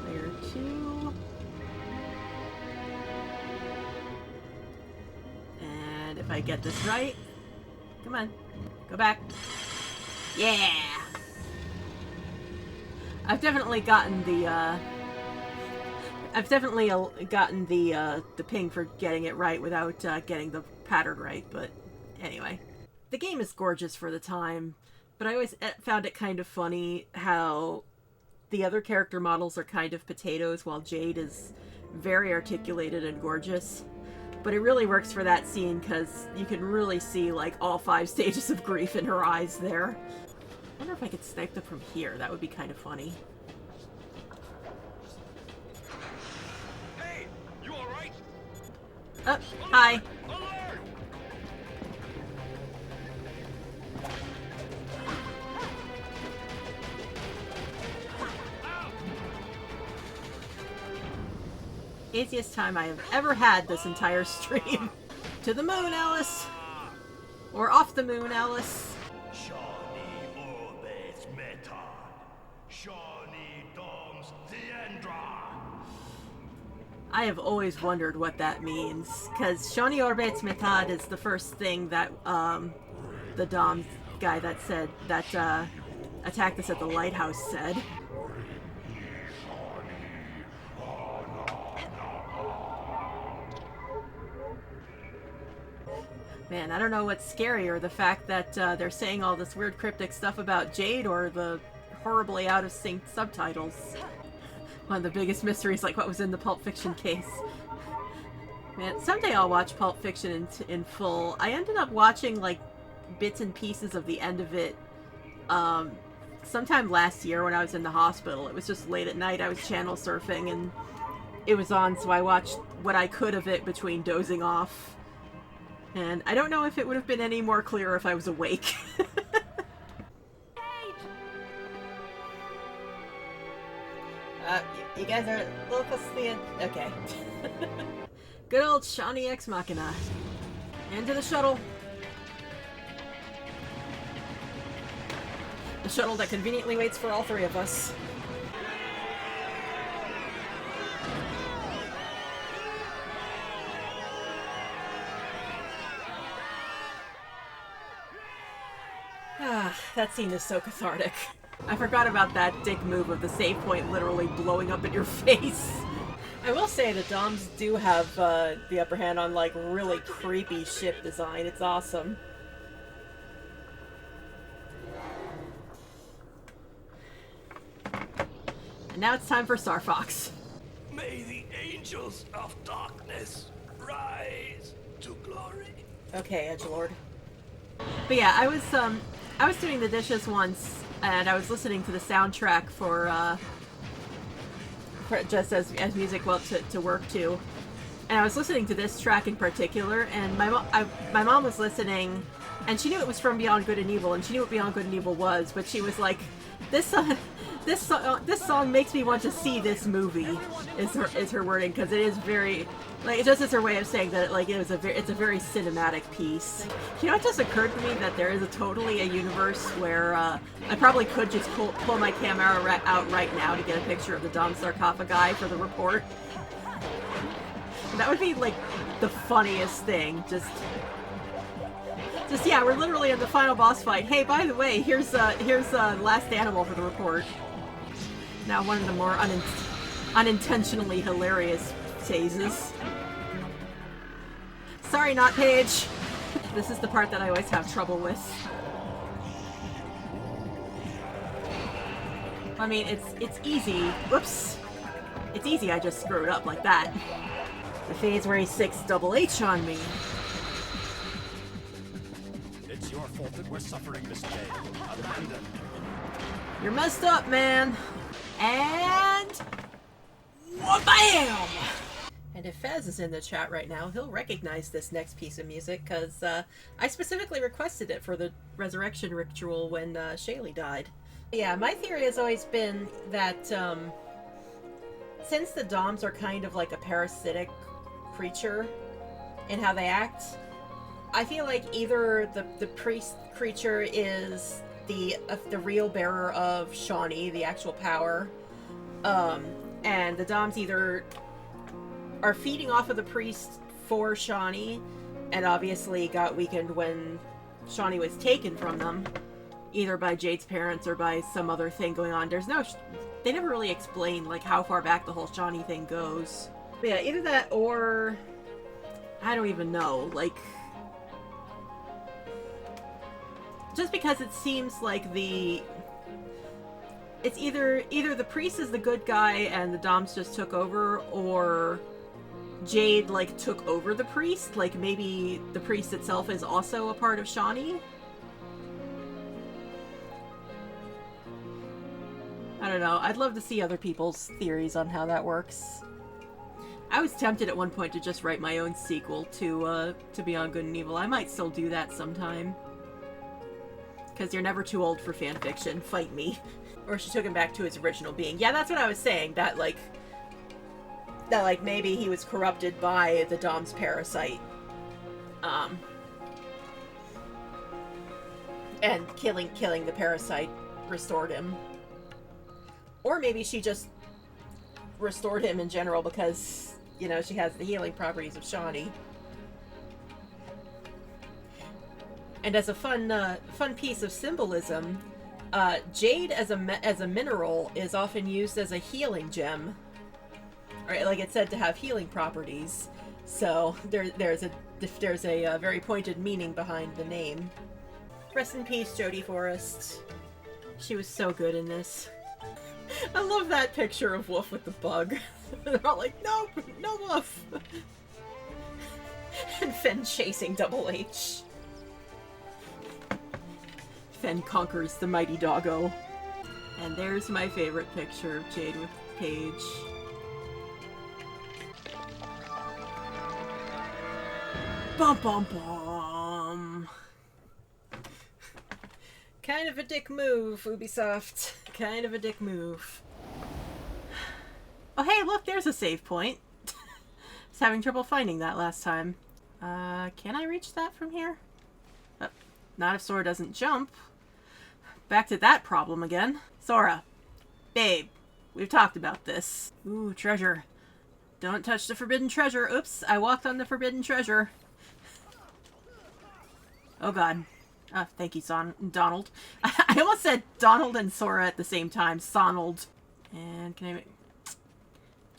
Speaker 1: Layer 2. And if I get this right, come on, go back. Yeah! I've definitely gotten the ping for getting it right without getting the pattern right, but anyway. The game is gorgeous for the time, but I always found it kind of funny how the other character models are kind of potatoes, while Jade is very articulated and gorgeous. But it really works for that scene because you can really see like all 5 stages of grief in her eyes there. I wonder if I could snipe them from here. That would be kind of funny.
Speaker 4: Hey, you all right?
Speaker 1: Oh, hi.
Speaker 4: Alert!
Speaker 1: Easiest time I have ever had this entire stream. To the moon, Alice! Or off the moon, Alice.
Speaker 4: Shawnee orbits method. Shawnee doms Deandra.
Speaker 1: I have always wondered what that means, because Shawnee Orbit's Metad is the first thing that the Dom guy that said that attacked us at the lighthouse said. Man, I don't know what's scarier, the fact that they're saying all this weird cryptic stuff about Jade or the horribly out of sync subtitles. One of the biggest mysteries, like what was in the Pulp Fiction case. Man, someday I'll watch Pulp Fiction in full. I ended up watching like bits and pieces of the end of it sometime last year when I was in the hospital. It was just late at night, I was channel surfing and it was on, so I watched what I could of it between dozing off. And I don't know if it would have been any more clear if I was awake. You guys are a little close to the end. Okay. Good old Shawnee Ex Machina. Into the shuttle. The shuttle that conveniently waits for all 3 of us. Ah, that scene is so cathartic. I forgot about that dick move of the save point literally blowing up in your face. I will say the Doms do have the upper hand on like really creepy ship design. It's awesome. And now it's time for Star Fox.
Speaker 4: May the angels of darkness rise to glory.
Speaker 1: Okay, Edgelord. But yeah, I was doing the dishes once, and I was listening to the soundtrack for just as music to work to, and I was listening to this track in particular, and my mom was listening, and she knew it was from Beyond Good and Evil, and she knew what Beyond Good and Evil was, but she was like, this song makes me want to see this movie, is her wording, because it is very, like, it just is her way of saying that it's a very cinematic piece. You know, it just occurred to me that there is totally a universe where I probably could just pull my camera out right now to get a picture of the Dom sarcophagi for the report. That would be like the funniest thing. Just yeah, we're literally in the final boss fight. Hey, by the way, here's last animal for the report. Now one of the more unintentionally hilarious phases. Sorry, not Paige. This is the part that I always have trouble with. I mean, it's easy. Whoops. It's easy, I just screwed up like that. The phase where he 6 double H on me.
Speaker 7: It's your fault that we're suffering this day. Abandon.
Speaker 1: You're messed up, man. And... wha-bam! And if Fez is in the chat right now, he'll recognize this next piece of music, because I specifically requested it for the resurrection ritual when Shaylee died. Yeah, my theory has always been that since the Doms are kind of like a parasitic creature in how they act, I feel like either the priest creature is the real bearer of Shawnee, the actual power, and the Doms either are feeding off of the priest for Shawnee, and obviously got weakened when Shawnee was taken from them, either by Jade's parents or by some other thing going on. They never really explain like how far back the whole Shawnee thing goes. But yeah, either that or I don't even know, like, just because it seems like It's either the priest is the good guy and the Doms just took over, or Jade, like, took over the priest. Like, maybe the priest itself is also a part of Shawnee. I don't know. I'd love to see other people's theories on how that works. I was tempted at one point to just write my own sequel to Beyond Good and Evil. I might still do that sometime. Because you're never too old for fanfiction. Fight me. Or she took him back to his original being. Yeah, that's what I was saying. That, like, maybe he was corrupted by the Dom's parasite. And killing the parasite restored him. Or maybe she just restored him in general because, you know, she has the healing properties of Shawnee. And as a fun piece of symbolism, jade as a mineral is often used as a healing gem. Right, like it's said to have healing properties. So there's a very pointed meaning behind the name. Rest in peace, Jodie Forrest. She was so good in this. I love that picture of Wolf with the bug. They're all like, no, no Wolf! And Fenn chasing Double H. Fenn conquers the mighty doggo. And there's my favorite picture of Jade with Paige. Bum bum bum! Kind of a dick move, Ubisoft. Kind of a dick move. Oh hey, look, there's a save point. I was having trouble finding that last time. Can I reach that from here? Oh, not if Sora doesn't jump. Back to that problem again. Sora. Babe. We've talked about this. Ooh, treasure. Don't touch the forbidden treasure. Oops, I walked on the forbidden treasure. Oh god. Thank you, Donald. I almost said Donald and Sora at the same time. Sonald. And can I...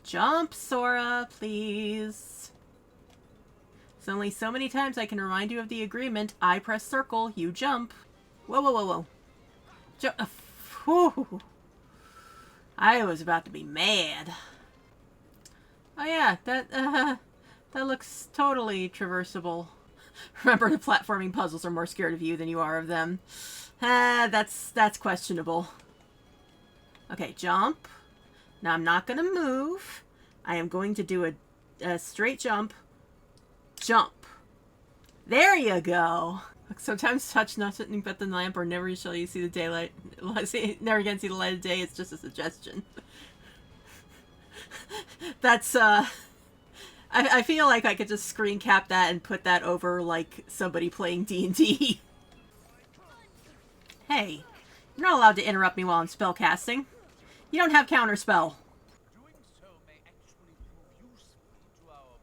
Speaker 1: Jump, Sora, please. It's only so many times I can remind you of the agreement. I press circle, you jump. Whoa, whoa, whoa, whoa. Jump. Whew. I was about to be mad. Oh yeah, that looks totally traversable. Remember, the platforming puzzles are more scared of you than you are of them. That's questionable. Okay, jump. Now I'm not going to move. I am going to do a straight jump. Jump. There you go. Sometimes touch nothing but the lamp, or never shall you see the daylight. Never again see the light of day. It's just a suggestion. That's, I feel like I could just screen cap that and put that over, like, somebody playing D&D. Hey, you're not allowed to interrupt me while I'm spellcasting. You don't have counterspell.
Speaker 5: Doing so may actually prove useful to our...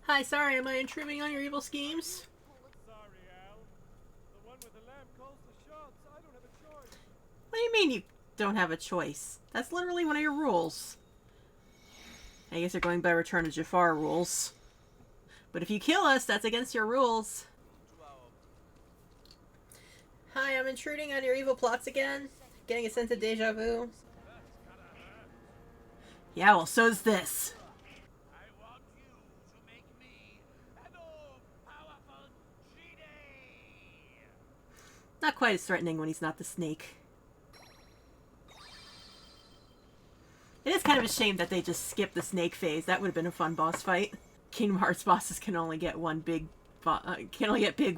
Speaker 1: Hi, sorry, am I intruding on your evil schemes?
Speaker 5: Sorry, Al. The one with the lamp calls the shots. I don't have a choice.
Speaker 1: What do you mean you don't have a choice? That's literally one of your rules. I guess you're going by Return to Jafar rules. But if you kill us, that's against your rules. Hi, I'm intruding on your evil plots again. Getting a sense of deja vu. Yeah, well, so's this.
Speaker 5: I want you to make me an all-powerful genie.
Speaker 1: Not quite as threatening when he's not the snake. It is kind of a shame that they just skipped the snake phase. That would have been a fun boss fight. Kingdom Hearts bosses can only get big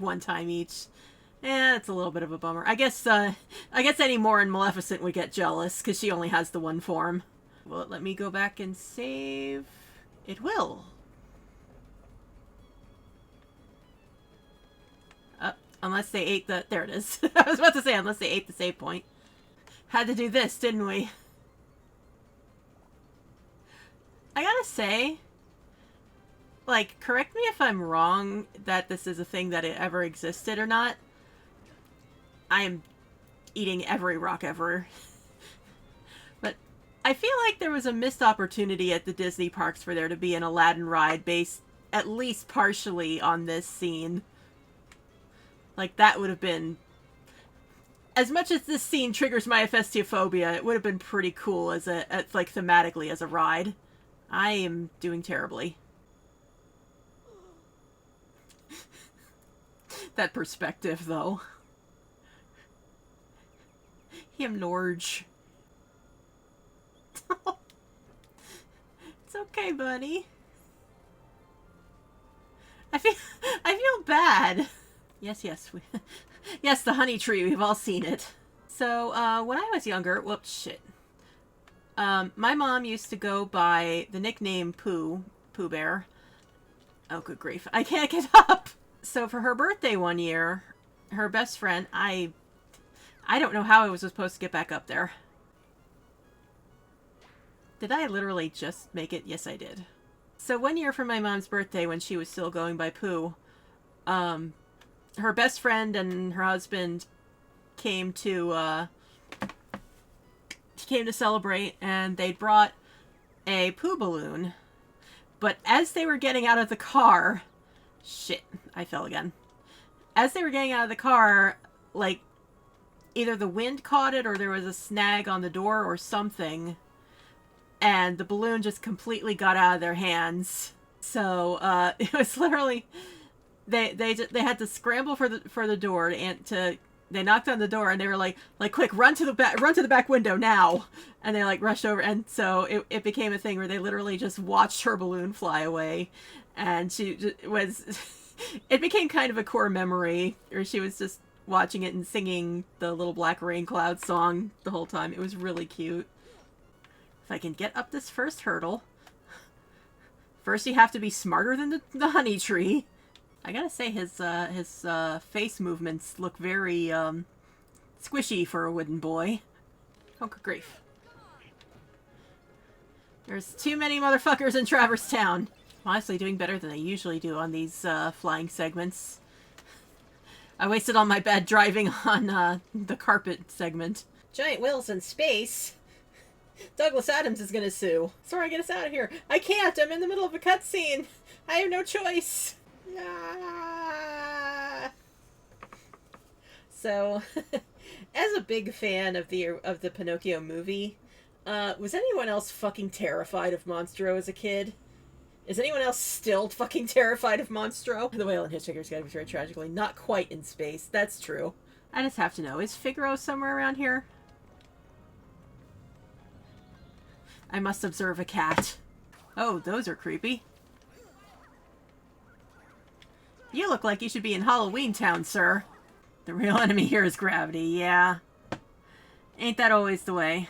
Speaker 1: one time each. Yeah, it's a little bit of a bummer. I guess any more in Maleficent would get jealous because she only has the one form. Will it let me go back and save? It will. Unless they ate the... There it is. I was about to say, unless they ate the save point. Had to do this, didn't we? I gotta say, like, correct me if I'm wrong that this is a thing that it ever existed or not. I am eating every rock ever. But I feel like there was a missed opportunity at the Disney parks for there to be an Aladdin ride based at least partially on this scene. Like, that would have been As much as this scene triggers my ephestiophobia, it would have been pretty cool as like thematically as a ride. I am doing terribly. That perspective, though. Him Norge. It's okay, buddy. I feel bad. Yes, yes, the honey tree. We've all seen it. So, when I was younger, whoops, shit. My mom used to go by the nickname Pooh Bear. Oh, good grief. I can't get up! So for her birthday one year, her best friend, I don't know how I was supposed to get back up there. Did I literally just make it? Yes, I did. So one year for my mom's birthday, when she was still going by Pooh, her best friend and her husband came to celebrate, and they brought a Pooh balloon. But as they were getting out of the car, shit, I fell again. As they were getting out of the car, like, either the wind caught it or there was a snag on the door or something, and the balloon just completely got out of their hands. So it was literally they had to scramble for the door to they knocked on the door, and they were like quick, run to the back window now, and they like rushed over, and so it became a thing where they literally just watched her balloon fly away, and she was it became kind of a core memory, where she was just watching it and singing the Little Black Rain Cloud song the whole time. It was really cute. If I can get up this first hurdle. First you have to be smarter than the honey tree. I gotta say, his face movements look very squishy for a wooden boy. Oh, good grief. There's too many motherfuckers in Traverse Town. I'm honestly doing better than I usually do on these flying segments. I wasted all my bad driving on the carpet segment. Giant whales in space? Douglas Adams is gonna sue. Sorry, get us out of here. I can't! I'm in the middle of a cutscene! I have no choice! Ah. So, as a big fan of the Pinocchio movie, was anyone else fucking terrified of Monstro as a kid? Is anyone else still fucking terrified of Monstro? The whale and Hitchhiker's Guide was very tragically not quite in space. That's true. I just have to know, is Figaro somewhere around here? I must observe a cat. Oh, those are creepy. You look like you should be in Halloween Town, sir. The real enemy here is gravity, yeah. Ain't that always the way?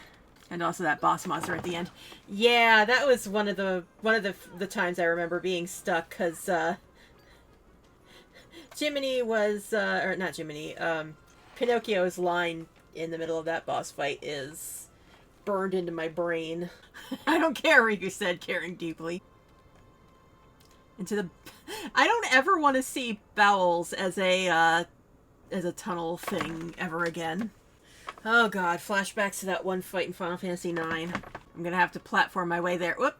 Speaker 1: And also that boss monster at the end. Yeah, that was one of the times I remember being stuck, because Jiminy was or not Jiminy, Pinocchio's line in the middle of that boss fight is burned into my brain. I don't care, Riku said, caring deeply. I don't ever want to see bowels as a tunnel thing ever again. Oh god, flashbacks to that one fight in Final Fantasy IX. I'm gonna have to platform my way there. Whoop!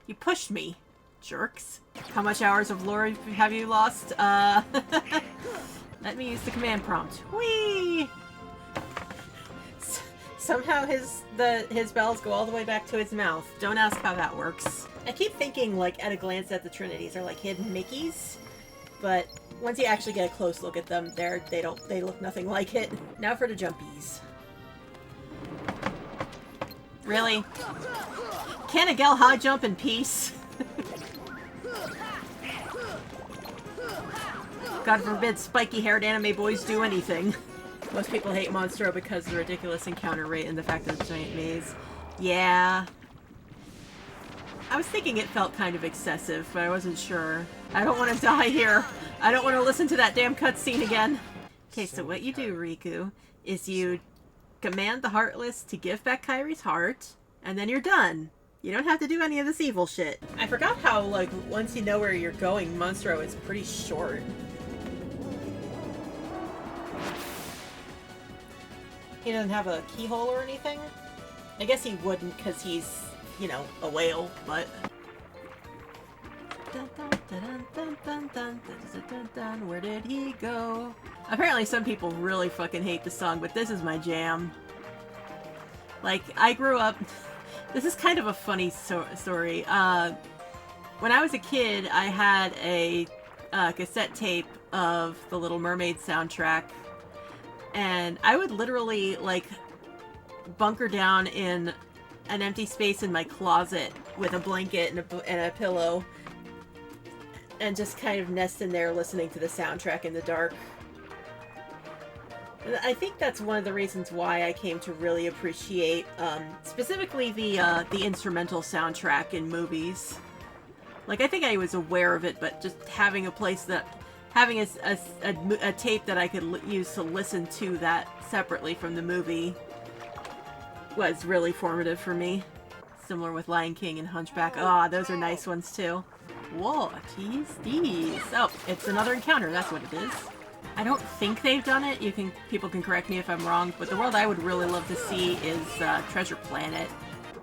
Speaker 1: You pushed me, jerks. How much hours of lore have you lost? Let me use the command prompt. Whee! Somehow his bells go all the way back to his mouth. Don't ask how that works. I keep thinking, like, at a glance that the Trinities are like hidden Mickeys, but once you actually get a close look at them, they look nothing like it. Now for the jumpies. Really? Can a gal high jump in peace? God forbid spiky-haired anime boys do anything. Most people hate Monstro because of the ridiculous encounter rate and the fact that it's a giant maze. Yeah. I was thinking it felt kind of excessive, but I wasn't sure. I don't want to die here. I don't want to listen to that damn cutscene again. Okay, so what you do, Riku, is you command the Heartless to give back Kairi's heart, and then you're done. You don't have to do any of this evil shit. I forgot how, like, once you know where you're going, Monstro is pretty short. He doesn't have a keyhole or anything? I guess he wouldn't, because he's, you know, a whale, but... Where did he go? Apparently some people really fucking hate the song, but this is my jam. Like, I grew up... This is kind of a funny story. When I was a kid, I had a cassette tape of the Little Mermaid soundtrack, and I would literally, like, bunker down in an empty space in my closet with a blanket and a pillow, and just kind of nest in there listening to the soundtrack in the dark. I think that's one of the reasons why I came to really appreciate, specifically the instrumental soundtrack in movies. Like, I think I was aware of it, but just having a place that... Having a tape that I could use to listen to that separately from the movie was really formative for me. Similar with Lion King and Hunchback. Ah, those are nice ones, too. Whoa, tease these. Oh, it's another encounter, that's what it is. I don't think they've done it. People can correct me if I'm wrong, but the world I would really love to see is Treasure Planet,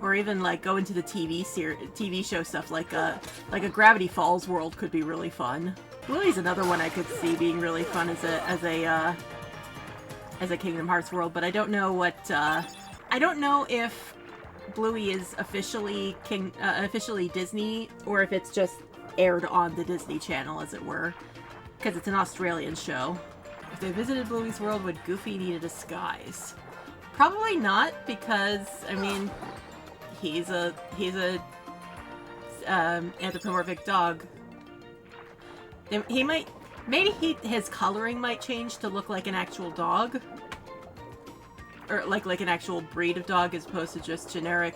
Speaker 1: or even like go into the TV show stuff like a Gravity Falls world could be really fun. Bluey's another one I could see being really fun as a Kingdom Hearts world, but I don't know what I don't know if Bluey is officially Disney or if it's just aired on the Disney Channel, as it were. Because it's an Australian show. If they visited Bluey's world, would Goofy need a disguise? Probably not, because, I mean, he's a anthropomorphic dog. He might, maybe his coloring might change to look like an actual dog. Or like an actual breed of dog as opposed to just generic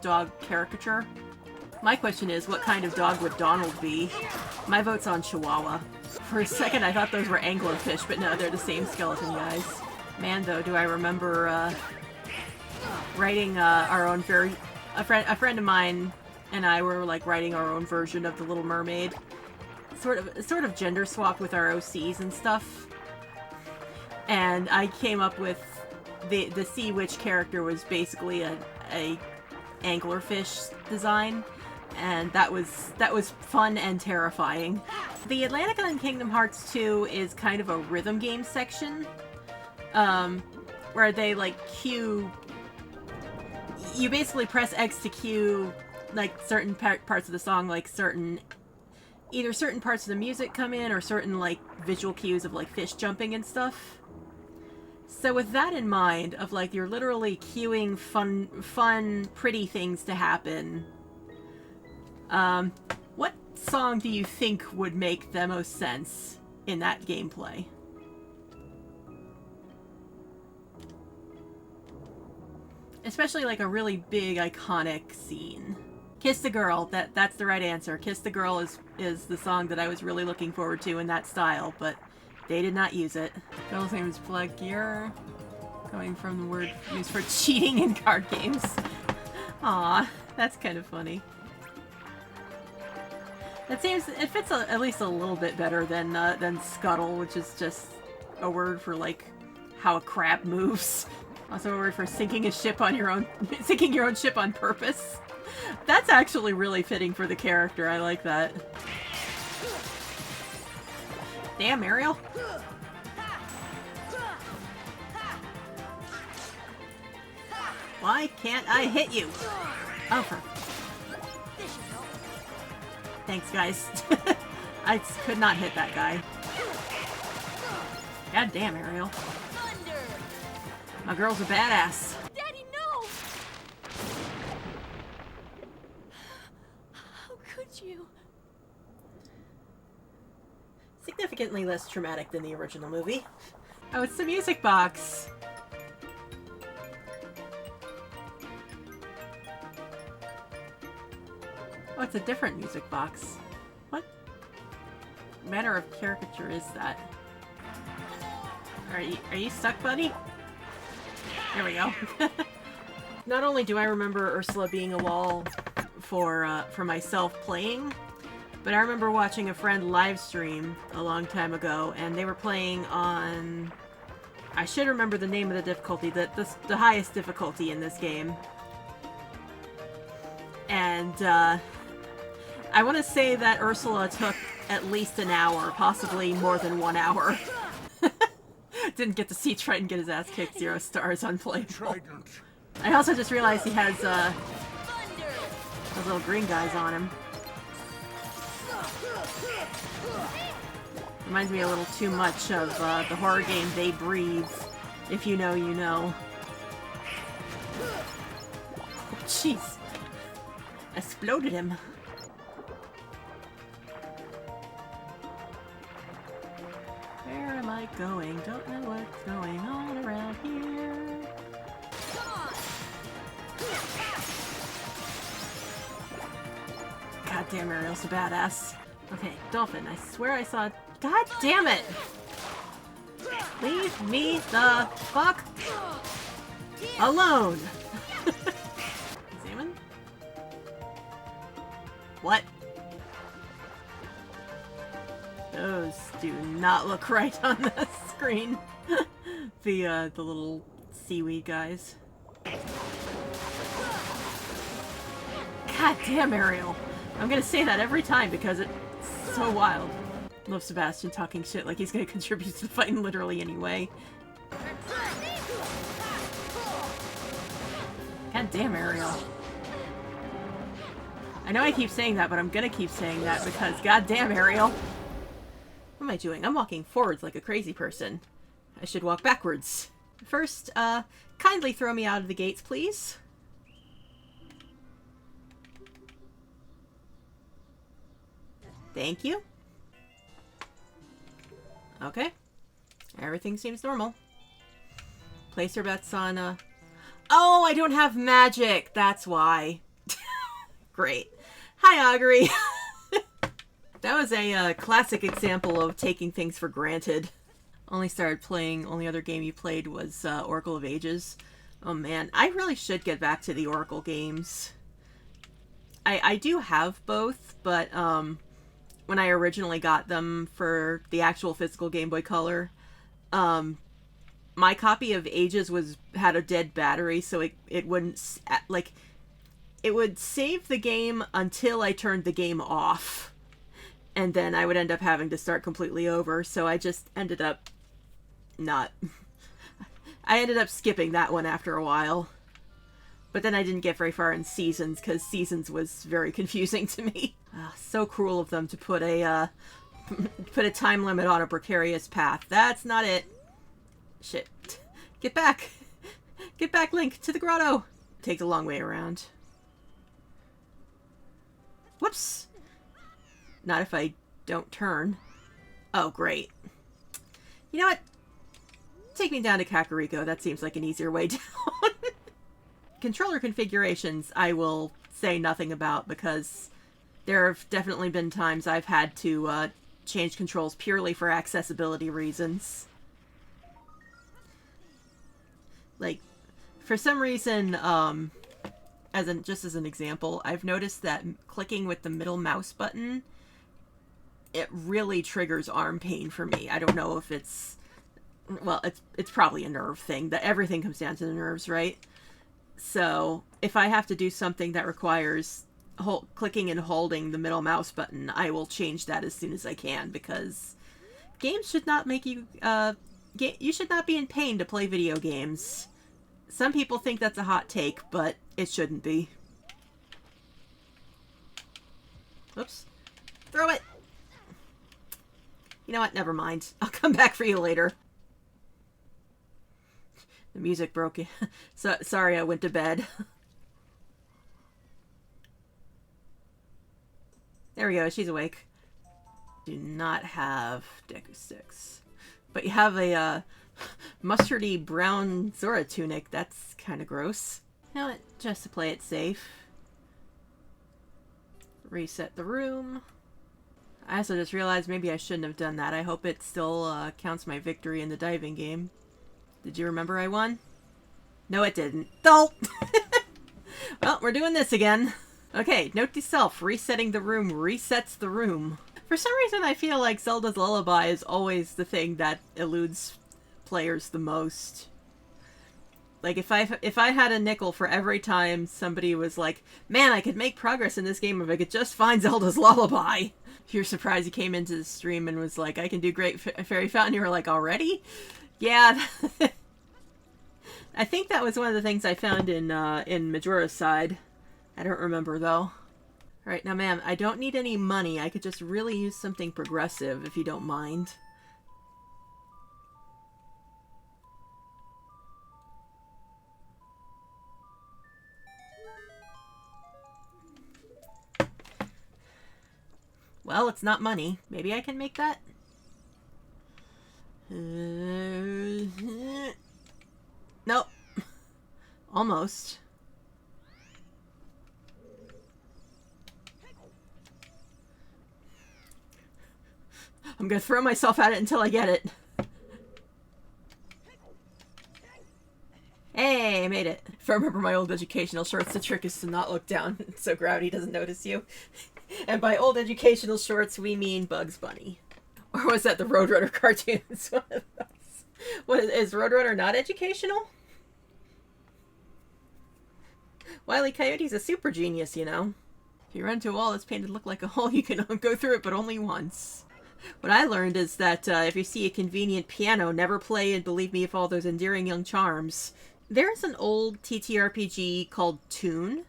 Speaker 1: dog caricature. My question is, what kind of dog would Donald be? My vote's on Chihuahua. For a second, I thought those were anglerfish, but no, they're the same skeleton guys. Man, though, do I remember writing our own a friend of mine and I were like writing our own version of the Little Mermaid, sort of gender swap with our OCs and stuff. And I came up with the sea witch character was basically a anglerfish design. And that was fun and terrifying. The Atlantica in Kingdom Hearts 2 is kind of a rhythm game section, where they like cue. You basically press X to cue like certain parts of the song, like either certain parts of the music come in or certain like visual cues of like fish jumping and stuff. So with that in mind, of like you're literally cueing fun, pretty things to happen. What song do you think would make the most sense in that gameplay? Especially like a really big, iconic scene. Kiss the Girl, that's the right answer. Kiss the Girl is the song that I was really looking forward to in that style, but they did not use it. Girl's name is Plagier, coming from the word used for cheating in card games. Aw, that's kind of funny. It fits at least a little bit better than scuttle, which is just a word for like how a crab moves. Also a word for sinking your own ship on purpose. That's actually really fitting for the character. I like that. Damn, Ariel. Why can't I hit you? Oh, for... Thanks, guys. I could not hit that guy. God damn, Ariel.
Speaker 6: Thunder!
Speaker 1: My girl's a badass.
Speaker 6: Daddy, no! How could you?
Speaker 1: Significantly less traumatic than the original movie. Oh, it's the music box. Oh, it's a different music box. What manner of caricature is that? Are you stuck, buddy? There we go. Not only do I remember Ursula being a wall for myself playing, but I remember watching a friend live stream a long time ago, and they were playing on... I should remember the name of the difficulty, the highest difficulty in this game. And, I want to say that Ursula took at least an hour, possibly more than 1 hour. Didn't get to see Triton get his ass kicked. 0 stars, unplayable.
Speaker 7: Trident.
Speaker 1: I also just realized he has those little green guys on him. Reminds me a little too much of the horror game They Breathe. If you know, you know. Oh, jeez. Exploded him. Where am I going? Don't know what's going on around here. God damn, Ariel's a badass. Okay, Dolphin, I swear I saw... God damn it! Leave me the fuck alone! Examine? What? Those do not look right on the screen. The little seaweed guys. God damn, Ariel. I'm gonna say that every time because it's so wild. Love Sebastian talking shit like he's gonna contribute to the fight in literally any way. God damn, Ariel. I know I keep saying that, but I'm gonna keep saying that because god damn, Ariel. What am I doing? I'm walking forwards like a crazy person. I should walk backwards. First, kindly throw me out of the gates, please. Thank you. Okay. Everything seems normal. Place your bets on, Oh, I don't have magic! That's why. Great. Hi, Augury. That was a classic example of taking things for granted. Only other game you played was Oracle of Ages. Oh man, I really should get back to the Oracle games. I do have both, but when I originally got them for the actual physical Game Boy Color, my copy of Ages had a dead battery, so it wouldn't, like, it would save the game until I turned the game off. And then I would end up having to start completely over, so I just ended up I ended up skipping that one after a while. But then I didn't get very far in Seasons, because Seasons was very confusing to me. So cruel of them to put a time limit on a precarious path. That's not it. Shit. Get back! Get back, Link, to the grotto! Take the long way around. Whoops! Not if I don't turn. Oh, great. You know what? Take me down to Kakariko. That seems like an easier way down. Controller configurations I will say nothing about because there have definitely been times I've had to change controls purely for accessibility reasons. Like, for some reason, just as an example, I've noticed that clicking with the middle mouse button, it really triggers arm pain for me. I don't know if it's... Well, it's probably a nerve thing. That everything comes down to the nerves, right? So, if I have to do something that requires clicking and holding the middle mouse button, I will change that as soon as I can, because games should not make you... you should not be in pain to play video games. Some people think that's a hot take, but it shouldn't be. Oops. Throw it! You know what? Never mind. I'll come back for you later. The music broke. Sorry, I went to bed. There we go. She's awake. Do not have Deku 6. But you have a mustardy brown Zora tunic. That's kind of gross. You know what? Just to play it safe. Reset the room. I also just realized maybe I shouldn't have done that. I hope it still counts my victory in the diving game. Did you remember I won? No, it didn't. Dope! Well, we're doing this again. Okay, note to self. Resetting the room resets the room. For some reason, I feel like Zelda's Lullaby is always the thing that eludes players the most. Like, if I had a nickel for every time somebody was like, man, I could make progress in this game if I could just find Zelda's Lullaby. You're surprised you came into the stream and was like, I can do Great Fairy Fountain. You were like, already? Yeah, I think that was one of the things I found in Majora's Side. I don't remember, though. Alright, now ma'am, I don't need any money. I could just really use something progressive, if you don't mind. Well, it's not money. Maybe I can make that? Nope. Almost. I'm gonna throw myself at it until I get it. Hey, I made it. If I remember my old educational shorts, the trick is to not look down so gravity doesn't notice you. And by old educational shorts, we mean Bugs Bunny. Or was that the Roadrunner cartoons? One of those. What is Roadrunner not educational? Wile E. Coyote's a super genius, you know. If you run into a wall that's painted to look like a hole, you can go through it, but only once. What I learned is that if you see a convenient piano, never play and believe me if all those endearing young charms. There's an old TTRPG called Toon.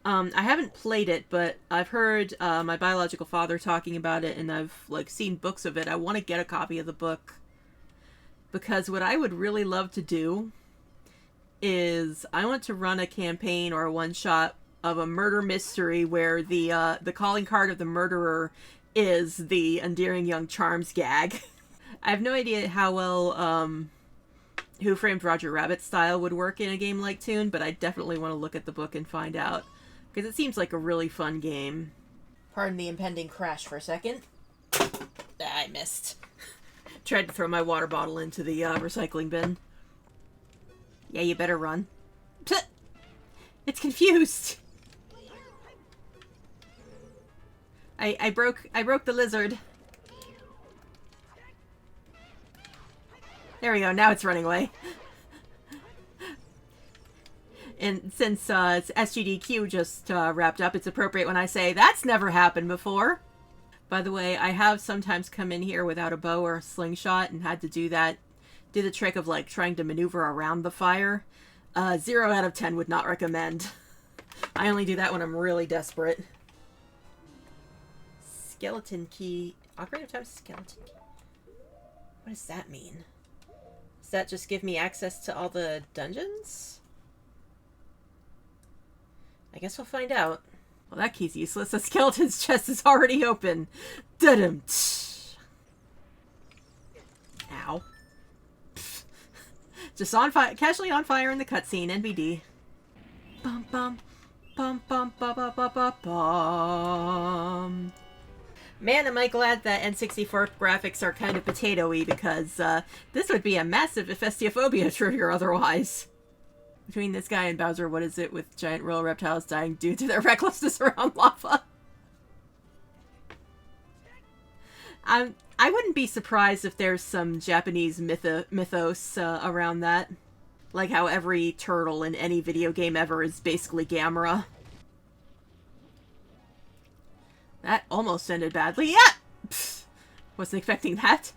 Speaker 1: I haven't played it, but I've heard my biological father talking about it, and I've seen books of it. I want to get a copy of the book because what I would really love to do is I want to run a campaign or a one-shot of a murder mystery where the calling card of the murderer is the endearing young charms gag. I have no idea how well Who Framed Roger Rabbit style would work in a game like Toon, but I definitely want to look at the book and find out. Because it seems like a really fun game. Pardon the impending crash for a second. I missed. Tried to throw my water bottle into the recycling bin. Yeah, you better run. It's confused! I broke the lizard. There we go, now it's running away. And since SGDQ just wrapped up, it's appropriate when I say, that's never happened before. By the way, I have sometimes come in here without a bow or a slingshot and had to do the trick of trying to maneuver around the fire. 0 out of 10 would not recommend. I only do that when I'm really desperate. Skeleton key. Operative time skeleton key. What does that mean? Does that just give me access to all the dungeons? I guess we'll find out. Well, that key's useless. The skeleton's chest is already open. Da-dum. Ow. Just on fire, casually on fire in the cutscene. NBD. Bum bum bum bum bum bum bum bum bum. Man, am I glad that N64 graphics are kind of potato-y, because this would be a massive Festia-phobia trigger otherwise. Between this guy and Bowser, what is it with giant royal reptiles dying due to their recklessness around lava? I wouldn't be surprised if there's some Japanese mythos around that. Like how every turtle in any video game ever is basically Gamera. That almost ended badly. Yeah! Pfft, wasn't expecting that.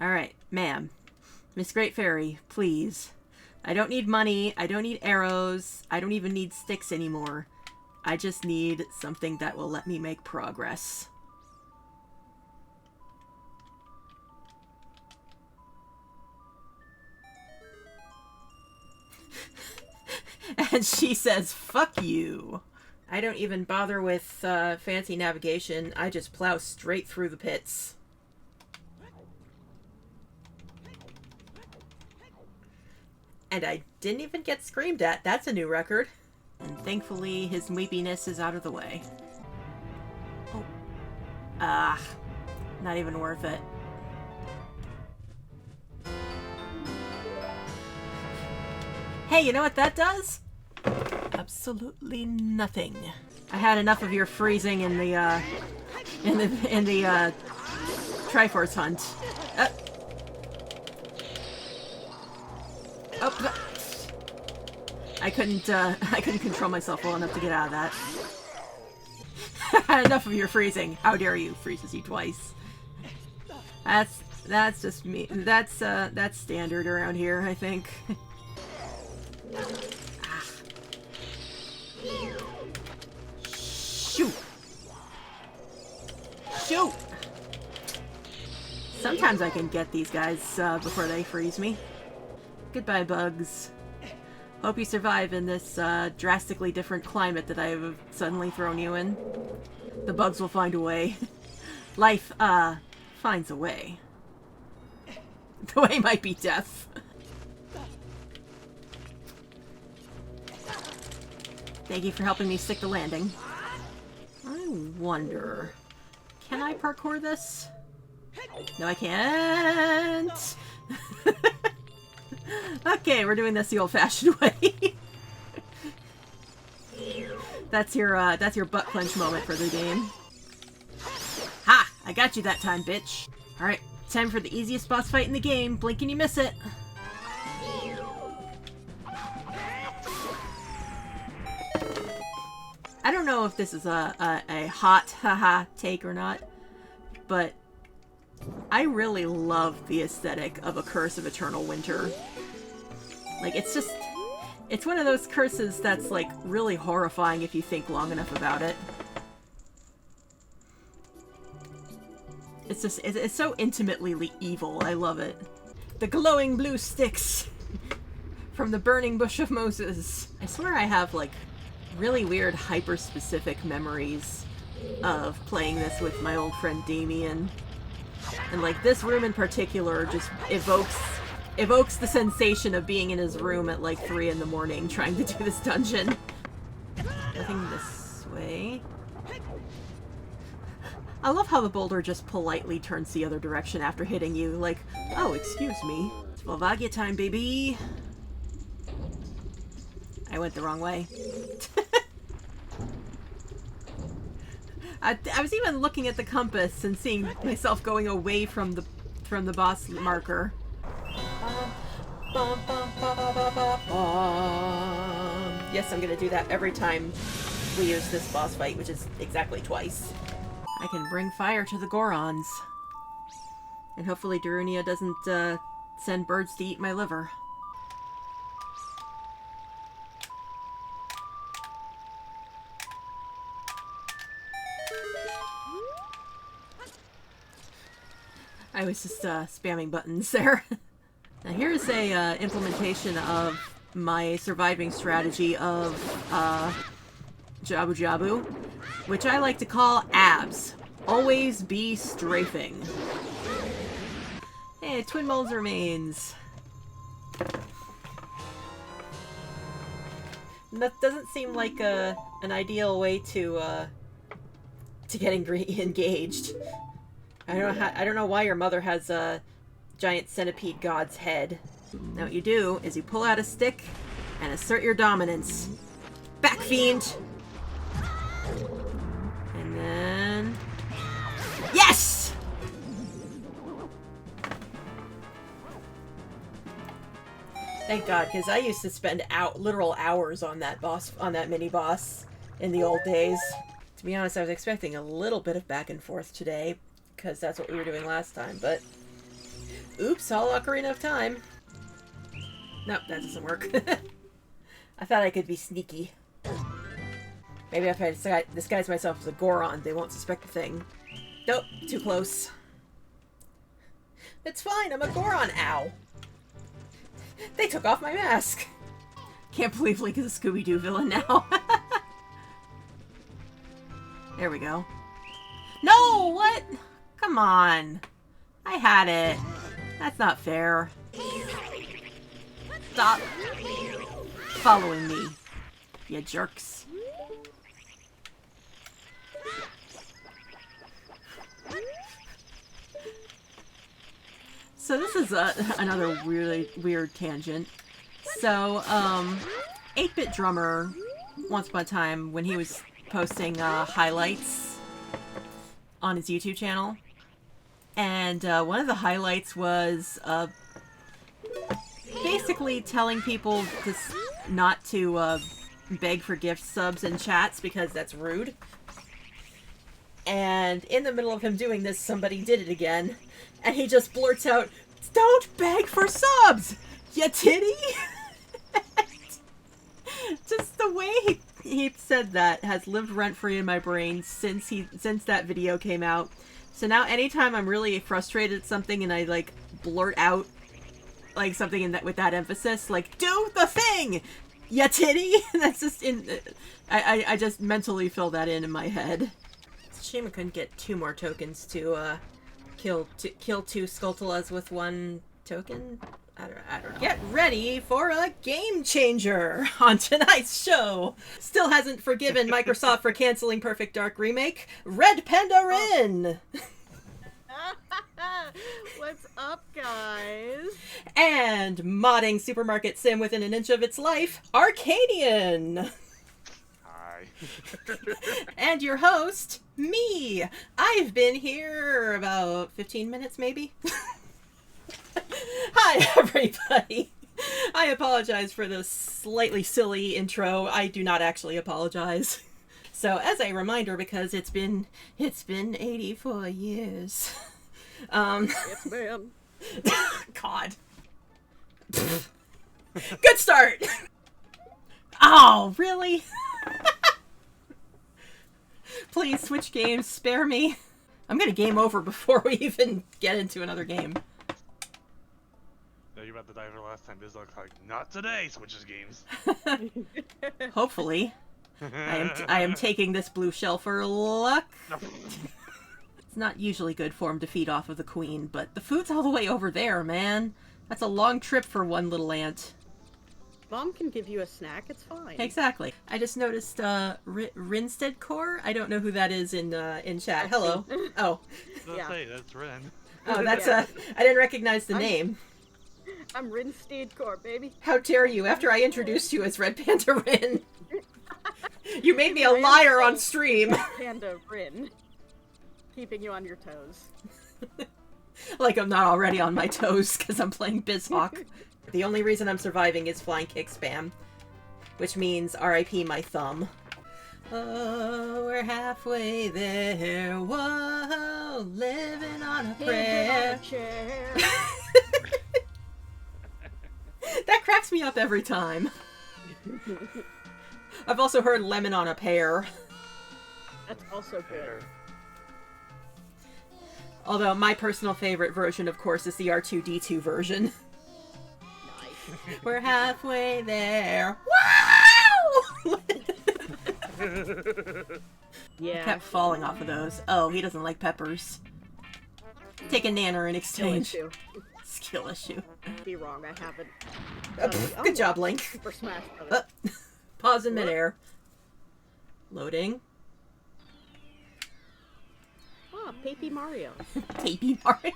Speaker 1: Alright, ma'am. Miss Great Fairy, please. I don't need money. I don't need arrows. I don't even need sticks anymore. I just need something that will let me make progress. And she says, fuck you. I don't even bother with fancy navigation. I just plow straight through the pits. And I didn't even get screamed at. That's a new record. And thankfully, his weepiness is out of the way. Oh. Ah. Not even worth it. Hey, you know what that does? Absolutely nothing. I had enough of your freezing in the Triforce hunt. Oh, I couldn't control myself well enough to get out of that. Enough of your freezing. How dare you? Freezes you twice. That's just me. That's standard around here, I think. Ah. Shoot! Shoot! Sometimes I can get these guys before they freeze me. Goodbye, bugs. Hope you survive in this drastically different climate that I have suddenly thrown you in. The bugs will find a way. Life, finds a way. The way might be death. Thank you for helping me stick the landing. I wonder... Can I parkour this? No, I can't! Okay, we're doing this the old-fashioned way. That's your butt clench moment for the game. Ha! I got you that time, bitch. Alright, time for the easiest boss fight in the game. Blink and you miss it. I don't know if this is a hot haha take or not, but I really love the aesthetic of A Curse of Eternal Winter. Like, it's one of those curses that's, like, really horrifying if you think long enough about it. It's so intimately evil. I love it. The glowing blue sticks from the burning bush of Moses. I swear I have, like, really weird hyper-specific memories of playing this with my old friend Damien. And, like, this room in particular just evokes the sensation of being in his room at, like, 3 in the morning trying to do this dungeon. Nothing this way. I love how the boulder just politely turns the other direction after hitting you, like, oh, excuse me. It's Volvagia time, baby! I went the wrong way. I was even looking at the compass and seeing myself going away from the boss marker. Yes, I'm gonna do that every time we use this boss fight, which is exactly twice. I can bring fire to the Gorons. And hopefully Darunia doesn't send birds to eat my liver. I was just spamming buttons there. Now here's a implementation of my surviving strategy of Jabu Jabu, which I like to call abs. Always be strafing. Hey, Twin Mold's remains. That doesn't seem like an ideal way to get engaged. I don't know why your mother has a giant centipede god's head. Now what you do is you pull out a stick and assert your dominance. Back, fiend! And then... Yes! Thank God, because I used to spend literal hours on that mini-boss in the old days. To be honest, I was expecting a little bit of back and forth today, because that's what we were doing last time, but... Oops, all Ocarina of Time. Nope, that doesn't work. I thought I could be sneaky. Maybe if I disguise myself as a Goron, they won't suspect a thing. Nope, too close. It's fine, I'm a Goron, ow! They took off my mask! Can't believe Link is a Scooby-Doo villain now. There we go. No, what? Come on. I had it. That's not fair. Stop following me, you jerks. So this is another really weird tangent. So, 8-Bit Drummer, once upon a time, when he was posting highlights on his YouTube channel, and one of the highlights was basically telling people not to beg for gift subs in chats because that's rude. And in the middle of him doing this, somebody did it again. And he just blurts out, "Don't beg for subs, ya titty!" Just the way he said that has lived rent-free in my brain since that video came out. So now anytime I'm really frustrated at something and I, like, blurt out, like, something with that emphasis, like, "Do the thing, ya titty!" That's just I just mentally fill that in my head. It's a shame I couldn't get 2 more tokens to kill 2 Skulltulas with 1 token. I don't know. Get ready for a game changer on tonight's show. Still hasn't forgiven Microsoft for canceling Perfect Dark Remake. Red Panda Rin!
Speaker 9: What's up, guys?
Speaker 1: And modding Supermarket Sim within an inch of its life, Arcadian!
Speaker 10: Hi.
Speaker 1: And your host, me! I've been here about 15 minutes, maybe? Hi, everybody! I apologize for this slightly silly intro. I do not actually apologize. So, as a reminder, because it's been 84 years.
Speaker 9: Yes, ma'am.
Speaker 1: God. Good start! Oh, really? Please switch games, spare me. I'm gonna game over before we even get into another game.
Speaker 10: No, you're about to die for the last time. This looks like, not today, switches games.
Speaker 1: Hopefully. I am taking this blue shell for luck. It's not usually good for him to feed off of the queen, but the food's all the way over there, man. That's a long trip for one little ant.
Speaker 9: Mom can give you a snack, it's fine.
Speaker 1: Exactly. I just noticed Rinstead Core. I don't know who that is in chat. Hello. Oh.
Speaker 10: Let's say that's Ren.
Speaker 1: Oh, that's
Speaker 9: Yeah.
Speaker 1: I didn't recognize the name.
Speaker 9: I'm Rinstead Core, baby.
Speaker 1: How dare you, after I introduced you as Red Panda Rin. You made me a liar on stream.
Speaker 9: Panda Rin. Keeping you on your toes.
Speaker 1: Like I'm not already on my toes because I'm playing Bizhawk. The only reason I'm surviving is flying kick spam. Which means RIP my thumb. Oh, we're halfway there. Whoa, living on a prayer. That cracks me up every time. I've also heard lemon on a pear.
Speaker 9: That's also good.
Speaker 1: Although my personal favorite version, of course, is the R2-D2 version.
Speaker 9: Nice.
Speaker 1: We're halfway there. Wow!
Speaker 9: Yeah.
Speaker 1: Kept falling off of those. Oh, he doesn't like peppers. Take a nanner in exchange.
Speaker 9: Skill
Speaker 1: Skill issue.
Speaker 9: Be wrong, I haven't.
Speaker 1: Good job, Link.
Speaker 9: Super Smash Brothers.
Speaker 1: Pause in midair. Loading.
Speaker 9: Ah, Paper Mario.
Speaker 1: Tapey Mario.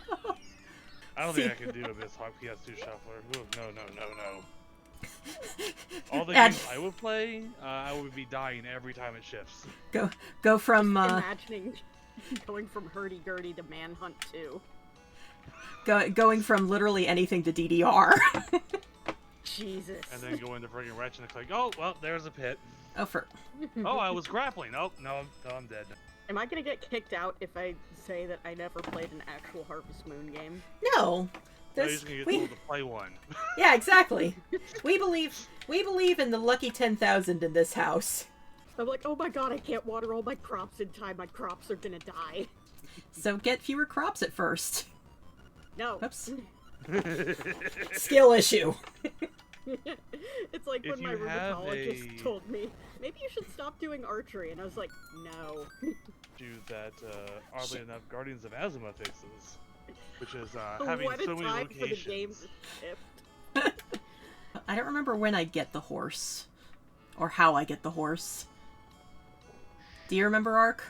Speaker 10: I don't think I can do a Bizhawk PS2 shuffler. Ooh, no. All the games I would play, I would be dying every time it shifts.
Speaker 1: Go from
Speaker 9: Imagining going from hurdy-gurdy to Manhunt 2.
Speaker 1: going from literally anything to DDR.
Speaker 9: Jesus.
Speaker 10: And then go into friggin' Wretch and it's like, oh, well, there's a pit.
Speaker 1: Oh, for...
Speaker 10: Oh, I was grappling. Oh, no, I'm dead.
Speaker 9: Am I gonna get kicked out if I say that I never played an actual Harvest Moon game?
Speaker 1: No.
Speaker 10: You're just gonna get told to play one.
Speaker 1: Yeah, exactly. We believe in the lucky 10,000 in this house.
Speaker 9: I'm like, oh my god, I can't water all my crops in time. My crops are gonna die.
Speaker 1: So get fewer crops at first.
Speaker 9: No.
Speaker 1: Oops. Skill issue.
Speaker 9: It's like
Speaker 10: If
Speaker 9: when my
Speaker 10: you have
Speaker 9: rheumatologist told me, maybe you should stop doing archery, and I was like, no.
Speaker 10: Do that, oddly enough, Guardians of Azuma faces. Which is, having
Speaker 9: What a
Speaker 10: so many
Speaker 9: time for the
Speaker 10: locations.
Speaker 9: game to shift.
Speaker 1: I don't remember when I get the horse. Or how I get the horse. Do you remember, Ark?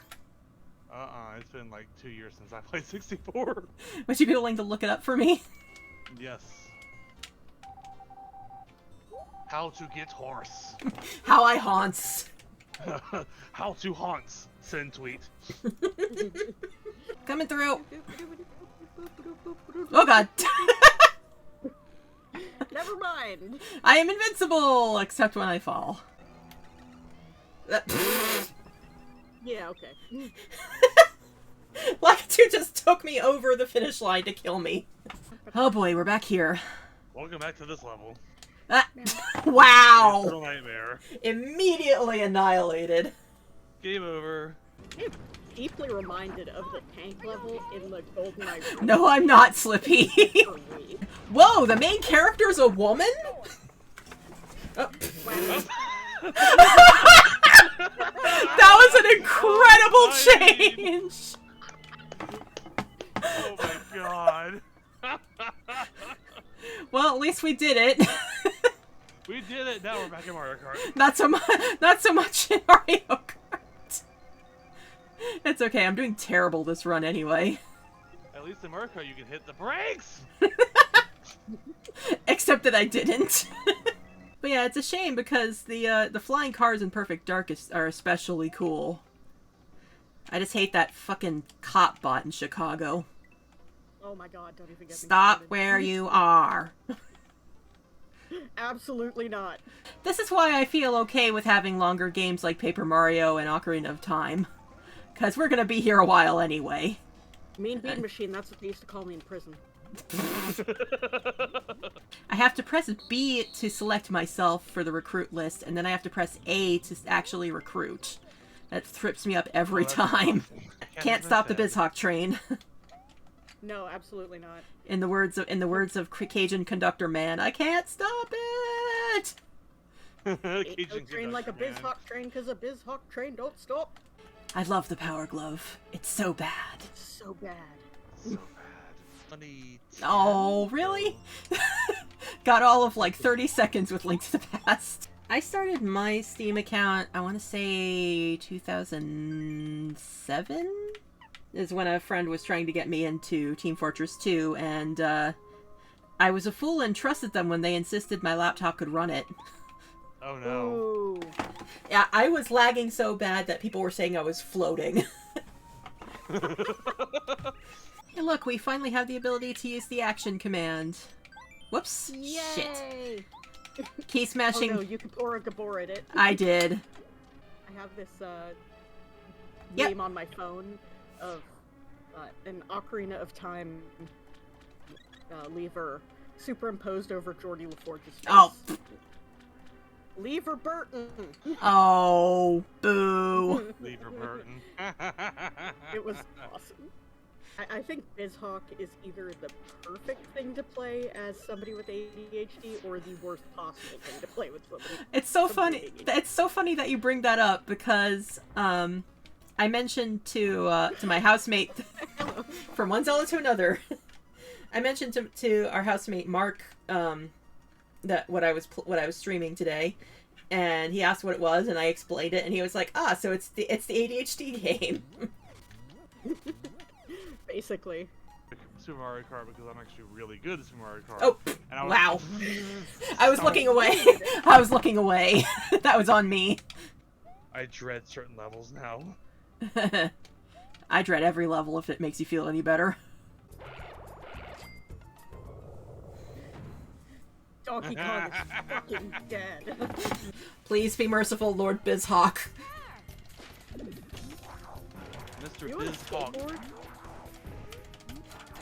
Speaker 10: It's been like 2 years since I played 64.
Speaker 1: Would you be willing to look it up for me?
Speaker 10: Yes. How to get horse.
Speaker 1: How I haunts.
Speaker 10: How to haunts. Send tweet.
Speaker 1: Coming through. Oh god.
Speaker 9: Never mind.
Speaker 1: I am invincible, except when I fall.
Speaker 9: Yeah, okay.
Speaker 1: Lakitu just took me over the finish line to kill me. Oh boy, we're back here.
Speaker 10: Welcome back to this level.
Speaker 1: Wow!
Speaker 10: Little nightmare.
Speaker 1: Immediately annihilated.
Speaker 10: Game over.
Speaker 9: I'm deeply reminded of the tank level in the GoldenEye.
Speaker 1: No, I'm not, Slippy. Whoa, the main character's a woman? Oh. That was an incredible change!
Speaker 10: Oh my god.
Speaker 1: Well, at least we did it.
Speaker 10: We did it. Now we're back in Mario Kart.
Speaker 1: Not so much in Mario Kart. It's okay. I'm doing terrible this run anyway.
Speaker 10: At least in Mario Kart you can hit the brakes.
Speaker 1: Except that I didn't. But yeah, it's a shame because the flying cars in Perfect Dark are especially cool. I just hate that fucking cop bot in Chicago.
Speaker 9: Oh my god, don't even get me
Speaker 1: Stop
Speaker 9: started.
Speaker 1: where you are.
Speaker 9: Absolutely not.
Speaker 1: This is why I feel okay with having longer games like Paper Mario and Ocarina of Time. Because we're gonna be here a while anyway.
Speaker 9: Mean Bean Machine, that's what they used to call me in prison.
Speaker 1: I have to press B to select myself for the recruit list, and then I have to press A to actually recruit. That trips me up every time. Can't stop the BizHawk train.
Speaker 9: No, absolutely not.
Speaker 1: In the words of Cajun Conductor Man, I can't stop it.
Speaker 9: Ain't no train like a BizHawk train, because a BizHawk train don't stop.
Speaker 1: I love the Power Glove. It's so bad.
Speaker 9: So bad.
Speaker 10: So bad. Funny.
Speaker 1: Oh, really? Got all of like 30 seconds with Link to the Past. I started my Steam account, I want to say 2007? Is when a friend was trying to get me into Team Fortress 2, and I was a fool and trusted them when they insisted my laptop could run it.
Speaker 10: Oh no.
Speaker 9: Ooh.
Speaker 1: Yeah, I was lagging so bad that people were saying I was floating. Hey look, we finally have the ability to use the action command. Whoops.
Speaker 9: Yay!
Speaker 1: Shit. Key smashing.
Speaker 9: Oh no, you can pour a Gabor at it.
Speaker 1: I did.
Speaker 9: I have this
Speaker 1: Yep.
Speaker 9: game on my phone of an Ocarina of Time lever superimposed over Geordie LaForge's face.
Speaker 1: Oh.
Speaker 9: Lever Burton!
Speaker 1: Oh, boo.
Speaker 10: Lever Burton.
Speaker 9: It was awesome. I think BizHawk is either the perfect thing to play as somebody with ADHD or the worst possible thing to play with somebody.
Speaker 1: It's so funny. It's so funny that you bring that up because I mentioned to my housemate from one Zelda to another. I mentioned to our housemate Mark that what I was streaming today, and he asked what it was, and I explained it, and he was like, "Ah, so it's the ADHD game."
Speaker 9: Basically.
Speaker 10: Super Mario Kart because I'm actually really good at Super Mario Kart.
Speaker 1: Oh,
Speaker 10: and I was,
Speaker 1: wow. I was looking away. I was looking away. That was on me.
Speaker 10: I dread certain levels now.
Speaker 1: I dread every level if it makes you feel any better.
Speaker 9: Donkey Kong is fucking dead.
Speaker 1: Please be merciful, Lord BizHawk.
Speaker 10: Mr.
Speaker 9: You want a
Speaker 10: BizHawk.
Speaker 9: skateboard?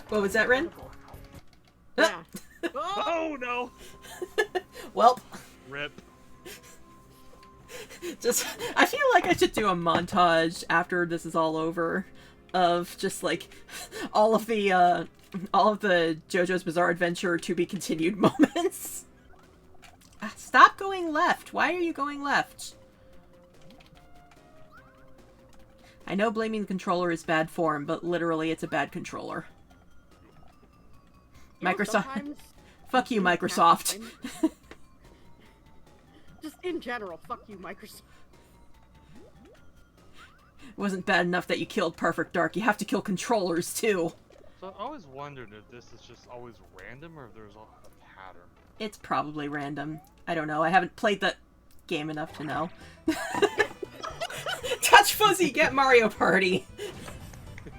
Speaker 1: What was that, Ren?
Speaker 9: Yeah.
Speaker 10: Oh no!
Speaker 1: Welp.
Speaker 10: Rip.
Speaker 1: I feel like I should do a montage after this is all over of just like all of the JoJo's Bizarre Adventure to be continued moments. Stop going left. Why are you going left? I know blaming the controller is bad form, but literally it's a bad controller. Microsoft. Fuck you, Microsoft.
Speaker 9: Just in general, fuck you, Microsoft.
Speaker 1: It wasn't bad enough that you killed Perfect Dark. You have to kill controllers too.
Speaker 10: So I always wondered if this is just always random or if there's a pattern.
Speaker 1: It's probably random. I don't know. I haven't played the game enough to know. Touch Fuzzy, get Mario Party.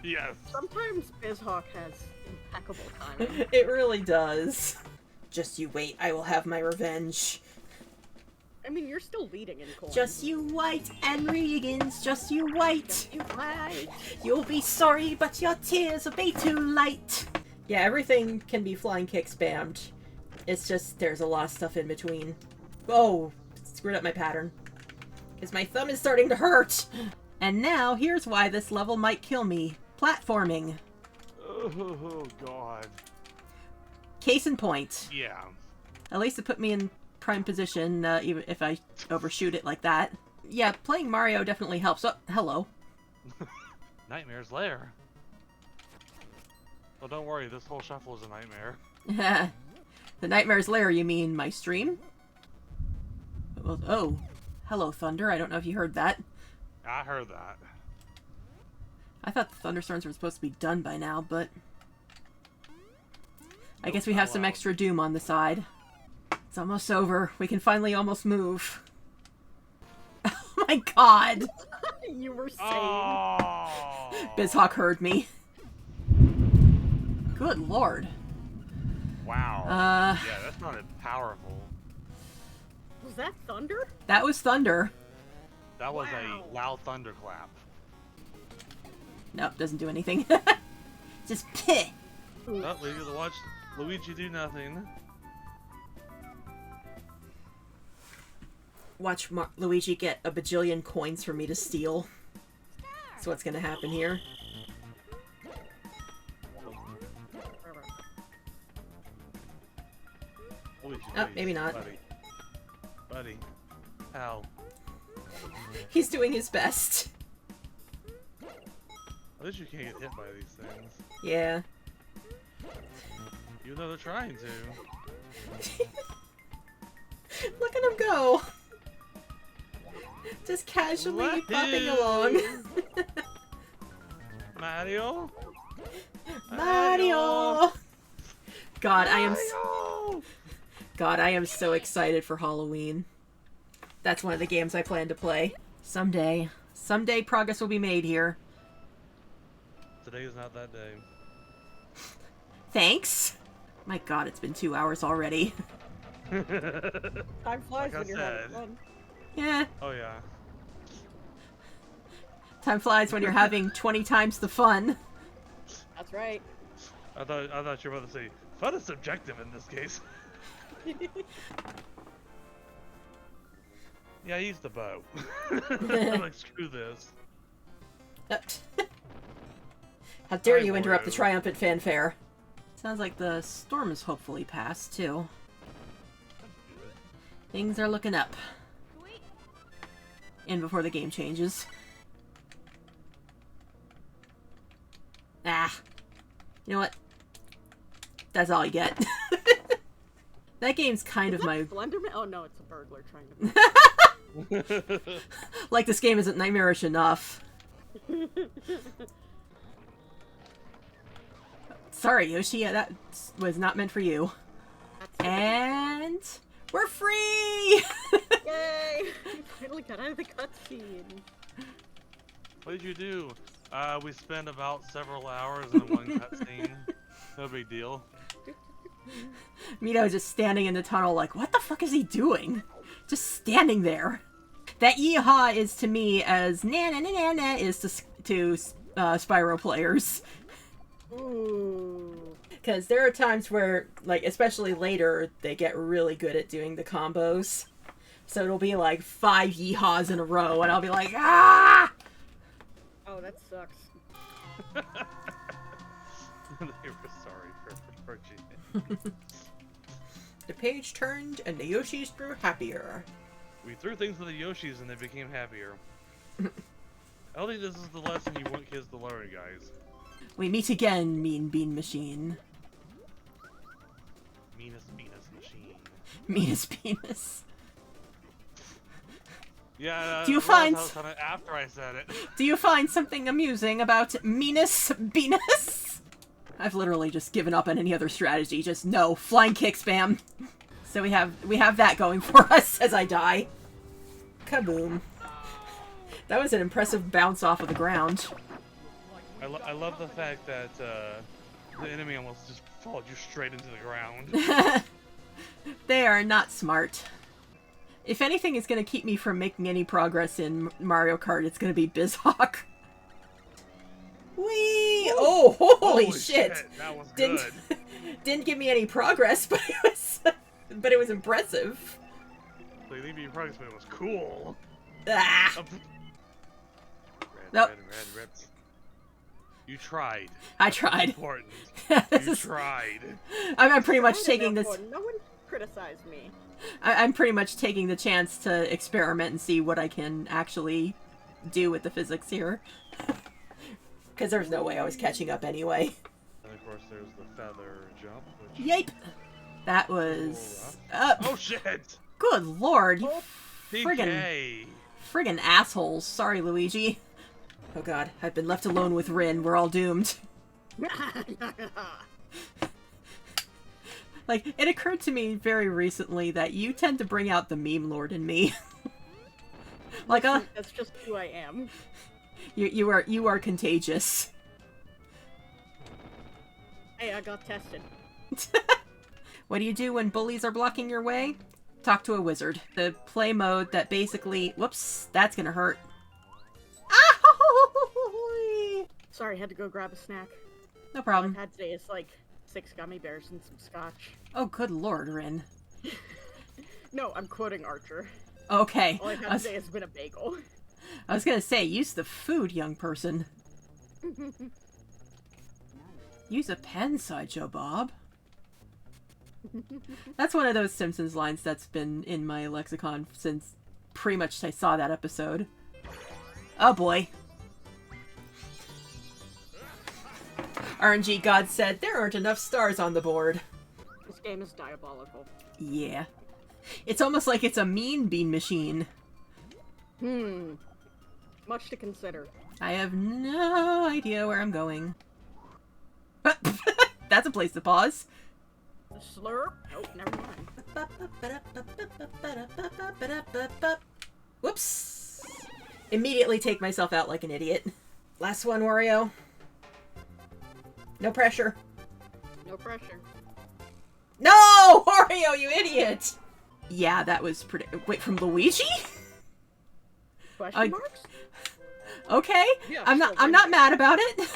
Speaker 10: Yes.
Speaker 9: Sometimes BizHawk has impeccable timing.
Speaker 1: It really does. Just you wait. I will have my revenge.
Speaker 9: I mean, you're still leading in coins.
Speaker 1: Just you wait, Henry Higgins, just you wait.
Speaker 9: Just you wait.
Speaker 1: You'll be sorry, but your tears will be too late. Yeah, everything can be flying kick spammed. It's just, there's a lot of stuff in between. Oh, screwed up my pattern. Because my thumb is starting to hurt. And now, here's why this level might kill me. Platforming.
Speaker 10: Oh, God.
Speaker 1: Case in point.
Speaker 10: Yeah.
Speaker 1: At least it put me in prime position, even if I overshoot it like that. Yeah, playing Mario definitely helps. Oh, hello.
Speaker 10: Nightmare's Lair. Well, don't worry, this whole shuffle is a nightmare.
Speaker 1: The Nightmare's Lair, you mean my stream? Well, oh. Hello, Thunder. I don't know if you heard that.
Speaker 10: I heard that.
Speaker 1: I thought the thunderstorms were supposed to be done by now, but... I guess we have some extra doom on the side. It's almost over. We can finally almost move. Oh my god!
Speaker 9: You were sane.
Speaker 10: Oh.
Speaker 1: BizHawk heard me. Good lord.
Speaker 10: Wow. Yeah, that's not powerful.
Speaker 9: Was that thunder?
Speaker 1: That was thunder.
Speaker 10: That was a loud thunderclap.
Speaker 1: Nope, doesn't do anything. Just peh.
Speaker 10: Oh, leave you to watch Luigi do nothing.
Speaker 1: Watch Luigi get a bajillion coins for me to steal. That's what's gonna happen here.
Speaker 10: Luigi,
Speaker 1: Oh,
Speaker 10: please,
Speaker 1: maybe not.
Speaker 10: Buddy. Ow.
Speaker 1: He's doing his best.
Speaker 10: At least you can't get hit by these things.
Speaker 1: Yeah.
Speaker 10: Even though they're trying to.
Speaker 1: Look at him go. Just casually popping along.
Speaker 10: Mario?
Speaker 1: Mario! God, I am so excited for Halloween. That's one of the games I plan to play. Someday progress will be made here.
Speaker 10: Today is not that day.
Speaker 1: Thanks. My god, it's been 2 hours already.
Speaker 9: Time flies
Speaker 10: Like I
Speaker 9: when you're
Speaker 10: said.
Speaker 9: having fun.
Speaker 1: Yeah.
Speaker 10: Oh yeah.
Speaker 1: Time flies when you're having 20 times the fun.
Speaker 9: That's right.
Speaker 10: I thought you were about to say fun is subjective in this case. Yeah, I used the bow. I'm like, screw this.
Speaker 1: How dare you interrupt the triumphant fanfare. Sounds like the storm is hopefully past, too. Things are looking up. And before the game changes. Ah. You know what? That's all you get. That game's kind of my...
Speaker 9: Slenderman? Oh no, it's a burglar trying to...
Speaker 1: Like this game isn't nightmarish enough. Sorry, Yoshi, that was not meant for you. And... we're free!
Speaker 9: Yay! We finally got out of the cutscene.
Speaker 10: What did you do? We spent about several hours in one cutscene. No big deal.
Speaker 1: Mito just standing in the tunnel like, what the fuck is he doing? Just standing there. That yeehaw is to me as na na na na na is to Spyro players.
Speaker 9: Ooh.
Speaker 1: Because there are times where, like, especially later, they get really good at doing the combos. So it'll be like 5 yeehaws in a row, and I'll be like, ah!
Speaker 9: Oh, that sucks.
Speaker 10: They were sorry for approaching.
Speaker 1: The page turned, and the Yoshis grew happier.
Speaker 10: We threw things with the Yoshis, and they became happier. I don't think this is the lesson you want kids to learn, guys.
Speaker 1: We meet again, Mean Bean Machine.
Speaker 10: Meanest machine.
Speaker 1: Meanest penis.
Speaker 10: Yeah,
Speaker 1: do you find
Speaker 10: after I said it?
Speaker 1: Do you find something amusing about meanest Venus? I've literally just given up on any other strategy. Just no flying kick spam. So we have that going for us as I die. Kaboom! That was an impressive bounce off of the ground.
Speaker 10: I love the fact that the enemy almost just followed you straight into the ground.
Speaker 1: They are not smart. If anything is going to keep me from making any progress in Mario Kart, it's going to be BizHawk. Whee! Oh, holy shit!
Speaker 10: That was
Speaker 1: Didn't
Speaker 10: good.
Speaker 1: didn't give me any progress, but it was impressive.
Speaker 10: They leave you progress, but it was cool.
Speaker 1: Ah!
Speaker 10: Red,
Speaker 1: Nope.
Speaker 10: red. You tried.
Speaker 1: I tried.
Speaker 10: Important.
Speaker 1: This
Speaker 10: You
Speaker 1: is-
Speaker 10: tried.
Speaker 1: I'm pretty much
Speaker 9: I
Speaker 1: taking
Speaker 9: didn't
Speaker 1: this.
Speaker 9: know, no one criticized me.
Speaker 1: I'm pretty much taking the chance to experiment and see what I can actually do with the physics here. Because there's no way I was catching up anyway.
Speaker 10: And of course, there's the feather jump. Which
Speaker 1: Yipe! That was... up.
Speaker 10: Oh shit!
Speaker 1: Good lord, you
Speaker 10: PK.
Speaker 1: friggin' assholes. Sorry, Luigi. Oh god, I've been left alone with Rin. We're all doomed. Like, it occurred to me very recently that you tend to bring out the meme lord in me. Like,
Speaker 9: That's just who I am.
Speaker 1: you are contagious.
Speaker 9: Hey, I got tested.
Speaker 1: What do you do when bullies are blocking your way? Talk to a wizard. The play mode that basically... Whoops, that's gonna hurt. Ah!
Speaker 9: Sorry, had to go grab a snack.
Speaker 1: No
Speaker 9: All
Speaker 1: problem.
Speaker 9: I've had today is like 6 gummy bears and some scotch.
Speaker 1: Oh, good lord, Rin.
Speaker 9: No, I'm quoting Archer.
Speaker 1: Okay.
Speaker 9: All I've had today has been a bagel.
Speaker 1: I was gonna say, use the food, young person. Use a pen, Sideshow Bob. That's one of those Simpsons lines that's been in my lexicon since pretty much I saw that episode. Oh boy. RNG God said, there aren't enough stars on the board.
Speaker 9: This game is diabolical.
Speaker 1: Yeah. It's almost like it's a mean bean machine.
Speaker 9: Much to consider.
Speaker 1: I have no idea where I'm going. That's a place to pause.
Speaker 9: Slurp? Nope, never mind.
Speaker 1: Whoops. Immediately take myself out like an idiot. Last one, Wario. No pressure.
Speaker 9: No pressure.
Speaker 1: No! Wario, you idiot! Yeah, that was pretty... Wait, from Luigi?
Speaker 9: Question marks?
Speaker 1: Okay.
Speaker 9: Yeah,
Speaker 1: I'm
Speaker 9: sure,
Speaker 1: not mad about it.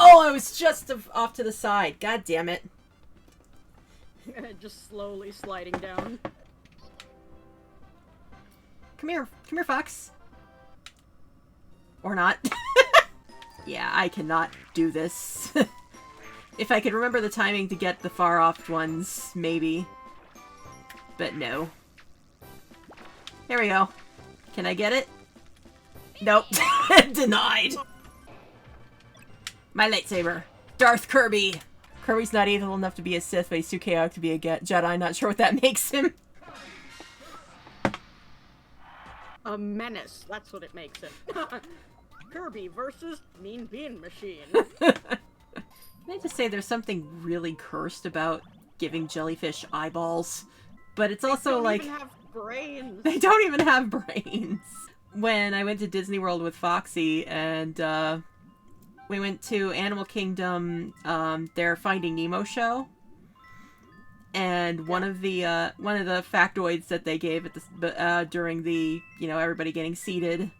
Speaker 1: Oh, I was just off to the side. God damn it.
Speaker 9: Just slowly sliding down.
Speaker 1: Come here, Fox. Or not. Yeah, I cannot do this. If I could remember the timing to get the far-off ones, maybe. But no. There we go. Can I get it? Nope. Denied! My lightsaber. Darth Kirby! Kirby's not evil enough to be a Sith, but he's too chaotic to be a Jedi. Not sure what that makes him.
Speaker 9: A menace. That's what it makes him. Kirby versus Mean Bean Machine.
Speaker 1: Can I just say there's something really cursed about giving jellyfish eyeballs? But it's also like...
Speaker 9: They don't even have brains.
Speaker 1: They don't even have brains. When I went to Disney World with Foxy and we went to Animal Kingdom, their Finding Nemo show. And one of the factoids that they gave at the during the, everybody getting seated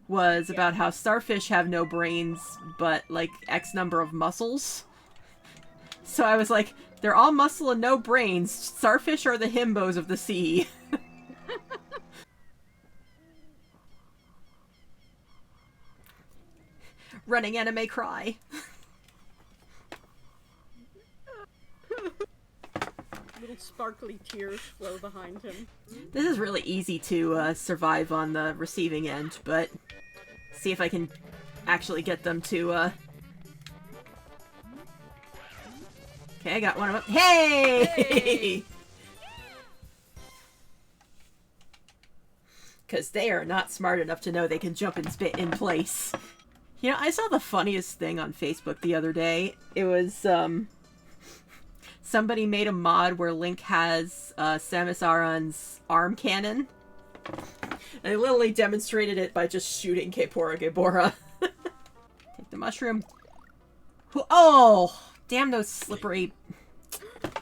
Speaker 1: was about how starfish have no brains, but like X number of muscles. So I was like, they're all muscle and no brains. Starfish are the himbos of the sea. Running anime cry.
Speaker 9: Little sparkly tears flow behind him.
Speaker 1: This is really easy to survive on the receiving end, but see if I can actually get them to, Okay, I got one of them. Hey! Because they are not smart enough to know they can jump and spit in place. I saw the funniest thing on Facebook the other day. It was, somebody made a mod where Link has Samus Aran's arm cannon. And they literally demonstrated it by just shooting Kaepora Gaebora. Take the mushroom. Oh! Damn those slippery...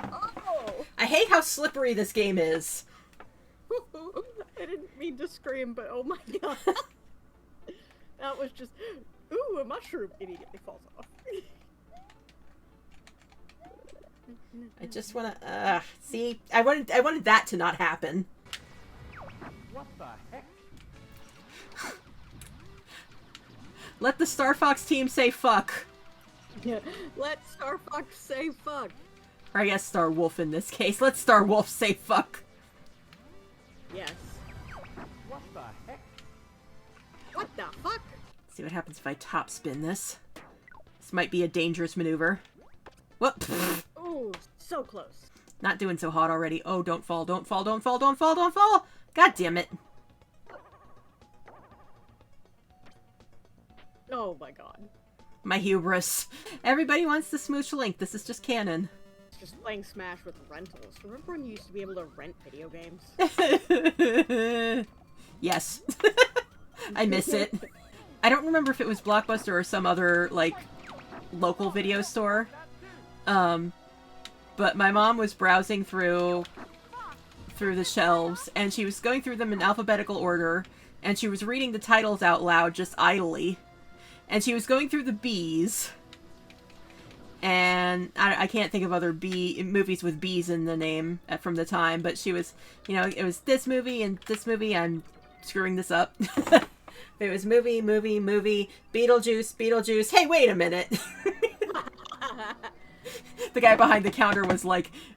Speaker 9: Oh!
Speaker 1: I hate how slippery this game is.
Speaker 9: I didn't mean to scream, but oh my god. That was just... Ooh, a mushroom immediately falls off.
Speaker 1: I just wanna, see? I wanted that to not happen.
Speaker 7: What the heck?
Speaker 1: Let the Star Fox team say fuck.
Speaker 9: Yeah, let Star Fox say fuck.
Speaker 1: Or I guess Star Wolf in this case. Let Star Wolf say fuck.
Speaker 9: Yes.
Speaker 7: What the heck?
Speaker 9: What the fuck?
Speaker 1: Let's see what happens if I top spin this. This might be a dangerous maneuver. Whoop!
Speaker 9: Ooh, so close.
Speaker 1: Not doing so hot already. Oh, don't fall, don't fall, don't fall, don't fall, don't fall! God damn it.
Speaker 9: Oh my god.
Speaker 1: My hubris. Everybody wants to smooch Link. This is just canon.
Speaker 9: It's just playing Smash with rentals. Remember when you used to be able to rent video games?
Speaker 1: Yes. I miss it. I don't remember if it was Blockbuster or some other, like, local video store. But my mom was browsing through the shelves, and she was going through them in alphabetical order, and she was reading the titles out loud just idly. And she was going through the B's. And I can't think of other movies with B's in the name from the time, but she was, you know, it was this movie and this movie. I'm screwing this up. It was movie, Beetlejuice. Hey, wait a minute. The guy behind the counter was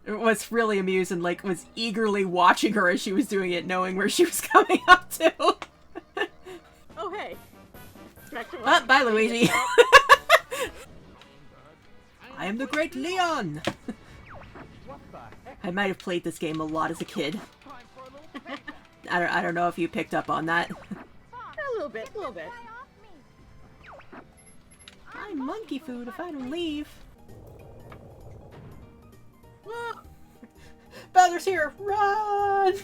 Speaker 1: was really amused and was eagerly watching her as she was doing it, knowing where she was coming up to.
Speaker 9: Oh, hey.
Speaker 1: Oh, bye, Luigi. I am the great Leon. I might have played this game a lot as a kid. I don't know if you picked up on that.
Speaker 9: A little bit.
Speaker 1: I'm monkey food if I don't leave. Bowser's here! Run!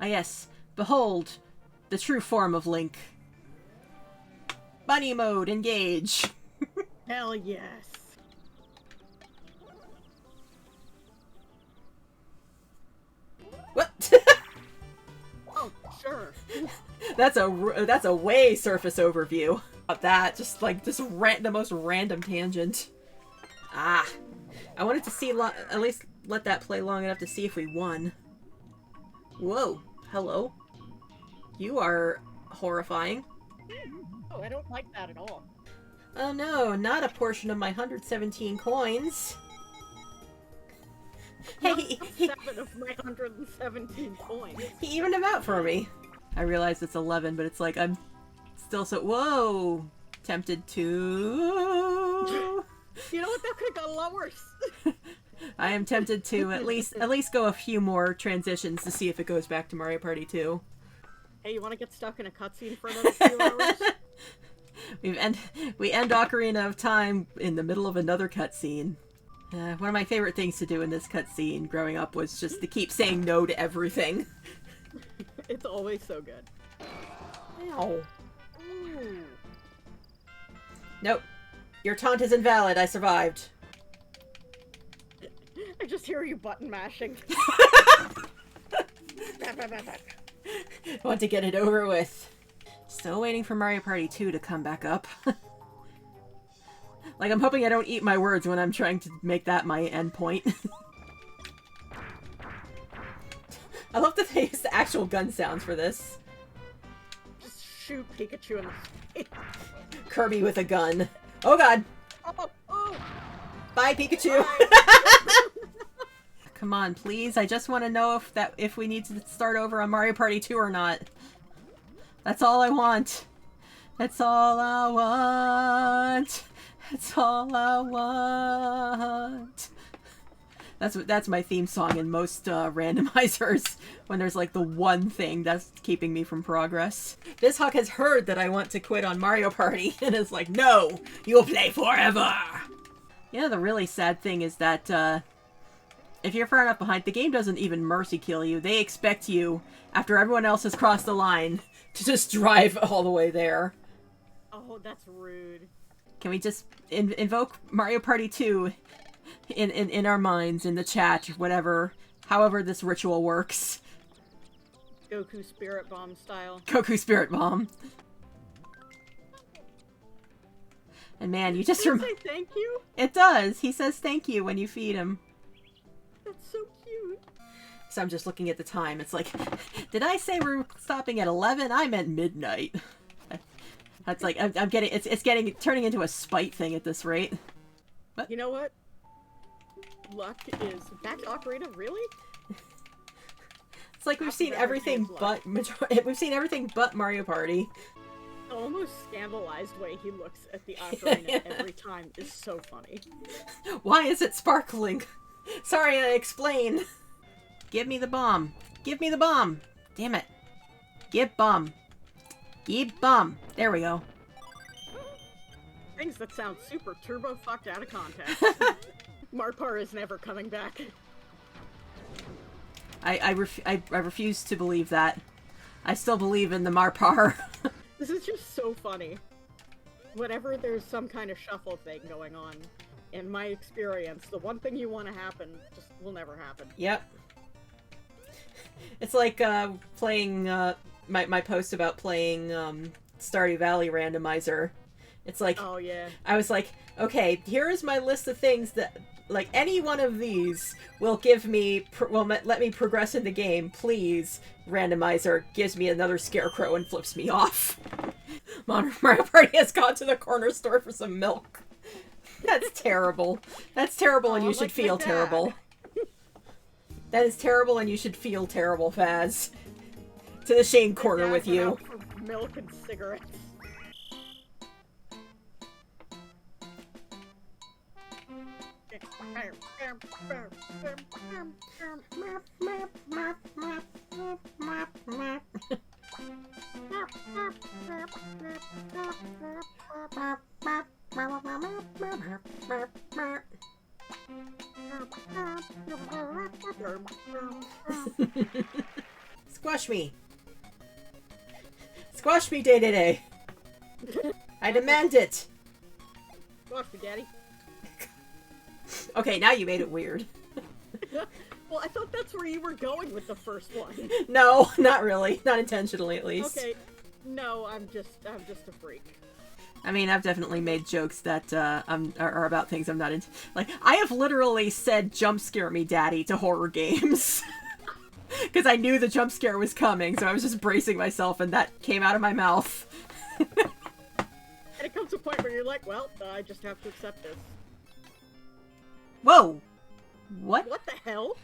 Speaker 1: Ah yes, behold, the true form of Link. Bunny mode, engage!
Speaker 9: Hell yes.
Speaker 1: What?
Speaker 9: Oh, sure.
Speaker 1: That's a way surface overview. About that, just the most random tangent. Ah. I wanted to see at least let that play long enough to see if we won. Whoa. Hello. You are horrifying.
Speaker 9: Oh, I don't like that at all.
Speaker 1: Oh no, not a portion of my 117 coins. Hey,
Speaker 9: 7 of my 117 coins.
Speaker 1: He evened them out for me. I realize it's 11, but it's like I'm still so... Whoa! Tempted to...
Speaker 9: You know what? That could have gone a lot worse.
Speaker 1: I am tempted to at least go a few more transitions to see if it goes back to Mario Party 2.
Speaker 9: Hey, you want to get stuck in a cutscene for another few hours?
Speaker 1: We end Ocarina of Time in the middle of another cutscene. One of my favorite things to do in this cutscene growing up was just to keep saying no to everything.
Speaker 9: It's always so good.
Speaker 1: Ow.
Speaker 9: Ooh.
Speaker 1: Nope. Your taunt is invalid. I survived.
Speaker 9: I just hear you button mashing.
Speaker 1: Want to get it over with. Still waiting for Mario Party 2 to come back up. Like, I'm hoping I don't eat my words when I'm trying to make that my end point. I love that they use the actual gun sounds for this.
Speaker 9: Just shoot Pikachu in the face.
Speaker 1: Kirby with a gun. Oh god!
Speaker 9: Oh.
Speaker 1: Bye, Pikachu! Come on, please. I just want to know if we need to start over on Mario Party 2 or not. That's all I want. That's all I want. That's all I want. That's my theme song in most randomizers, when there's like the one thing that's keeping me from progress. BizHawk has heard that I want to quit on Mario Party, and is like, no, you'll play forever! Yeah, the really sad thing is that if you're far enough behind, the game doesn't even mercy kill you. They expect you, after everyone else has crossed the line, to just drive all the way there.
Speaker 9: Oh, that's rude.
Speaker 1: Can we just invoke Mario Party 2 in our minds, in the chat, whatever, however this ritual works.
Speaker 9: Goku Spirit Bomb style.
Speaker 1: Goku Spirit Bomb. And man, you just
Speaker 9: Does it say thank you?
Speaker 1: It does. He says thank you when you feed him.
Speaker 9: That's so cute.
Speaker 1: So I'm just looking at the time. It's like, did I say we're stopping at 11? I meant midnight. That's like, I'm getting, it's turning into a spite thing at this rate. What?
Speaker 9: You know what? Luck is back to Ocarina, really?
Speaker 1: It's like we've seen everything but Mario Party.
Speaker 9: The almost scandalized way he looks at the Ocarina every time is so funny.
Speaker 1: Why is it sparkling? Sorry, I explain. Give me the bomb. Give me the bomb. Damn it. Give bomb. Give bomb. There we go.
Speaker 9: Things that sound super turbo fucked out of context. Marpar is never coming back.
Speaker 1: I refuse to believe that. I still believe in the Marpar.
Speaker 9: This is just so funny. Whenever there's some kind of shuffle thing going on, in my experience, the one thing you want to happen just will never happen.
Speaker 1: Yep. It's like playing my post about playing Stardew Valley randomizer. It's like,
Speaker 9: oh yeah.
Speaker 1: I was like, okay, here is my list of things that, like, any one of these will give me, let me progress in the game, please. Randomizer gives me another scarecrow and flips me off. Mario Party has gone to the corner store for some milk. That's terrible. That's terrible, and you should feel terrible. That is terrible, and you should feel terrible, Faz. To the shame corner with you.
Speaker 9: For milk and cigarettes.
Speaker 1: Squash me. Squash me, Day. I demand it.
Speaker 9: Squash me, Daddy.
Speaker 1: Okay, now you made it weird.
Speaker 9: Well, I thought that's where you were going with the first one.
Speaker 1: No, not really. Not intentionally, at least.
Speaker 9: Okay. No, I'm just a freak.
Speaker 1: I mean, I've definitely made jokes that are about things I'm not into. Like, I have literally said "jump scare me, Daddy" to horror games. Because I knew the jump scare was coming, so I was just bracing myself, and that came out of my mouth.
Speaker 9: And it comes to a point where you're like, well, I just have to accept this.
Speaker 1: Whoa! What?
Speaker 9: What the hell?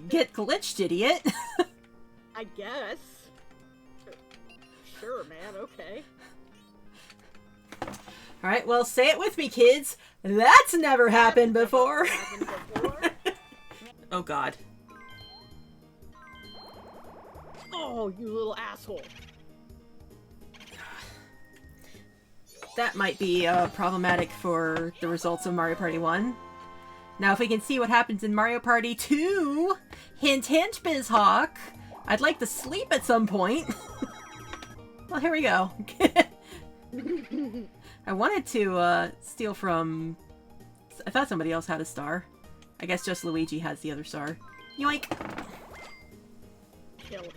Speaker 1: Get glitched, idiot.
Speaker 9: I guess. Sure, man, okay.
Speaker 1: Alright, well, say it with me, kids. That's never happened before. Oh, God.
Speaker 9: Oh, you little asshole.
Speaker 1: That might be problematic for the results of Mario Party 1. Now, if we can see what happens in Mario Party 2, hint hint, BizHawk, I'd like to sleep at some point. Well, here we go. I wanted to steal from... I thought somebody else had a star. I guess just Luigi has the other star. Yoink!
Speaker 9: Kill him.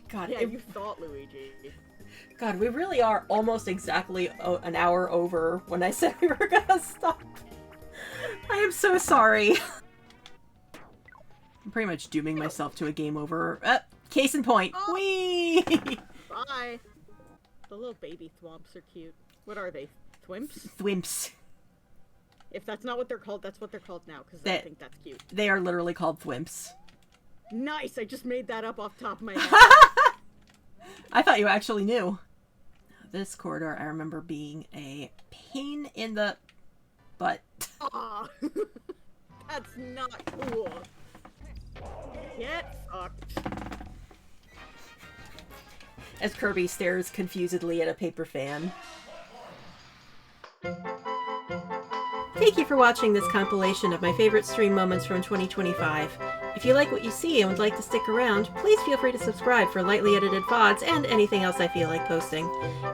Speaker 1: God,
Speaker 9: yeah, you thought, Luigi.
Speaker 1: God, we really are almost exactly an hour over when I said we were gonna stop. I am so sorry. I'm pretty much dooming myself to a game over. Case in point.
Speaker 9: Oh.
Speaker 1: Whee!
Speaker 9: Bye. The little baby thwomps are cute. What are they? Thwimps?
Speaker 1: Thwimps.
Speaker 9: If that's not what they're called, that's what they're called now, because I think that's cute.
Speaker 1: They are literally called thwimps.
Speaker 9: Nice! I just made that up off the top of my head.
Speaker 1: I thought you actually knew. This corridor, I remember being a pain in the butt.
Speaker 9: Aw! That's not cool. Get fucked.
Speaker 1: As Kirby stares confusedly at a paper fan. Thank you for watching this compilation of my favorite stream moments from 2025. If you like what you see and would like to stick around, please feel free to subscribe for lightly edited VODs and anything else I feel like posting.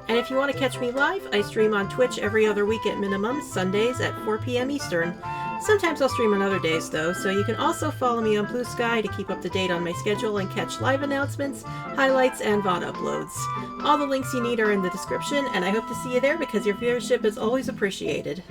Speaker 1: And if you want to catch me live, I stream on Twitch every other week at minimum, Sundays at 4 p.m. Eastern. Sometimes I'll stream on other days though, so you can also follow me on Blue Sky to keep up to date on my schedule and catch live announcements, highlights, and VOD uploads. All the links you need are in the description, and I hope to see you there because your viewership is always appreciated.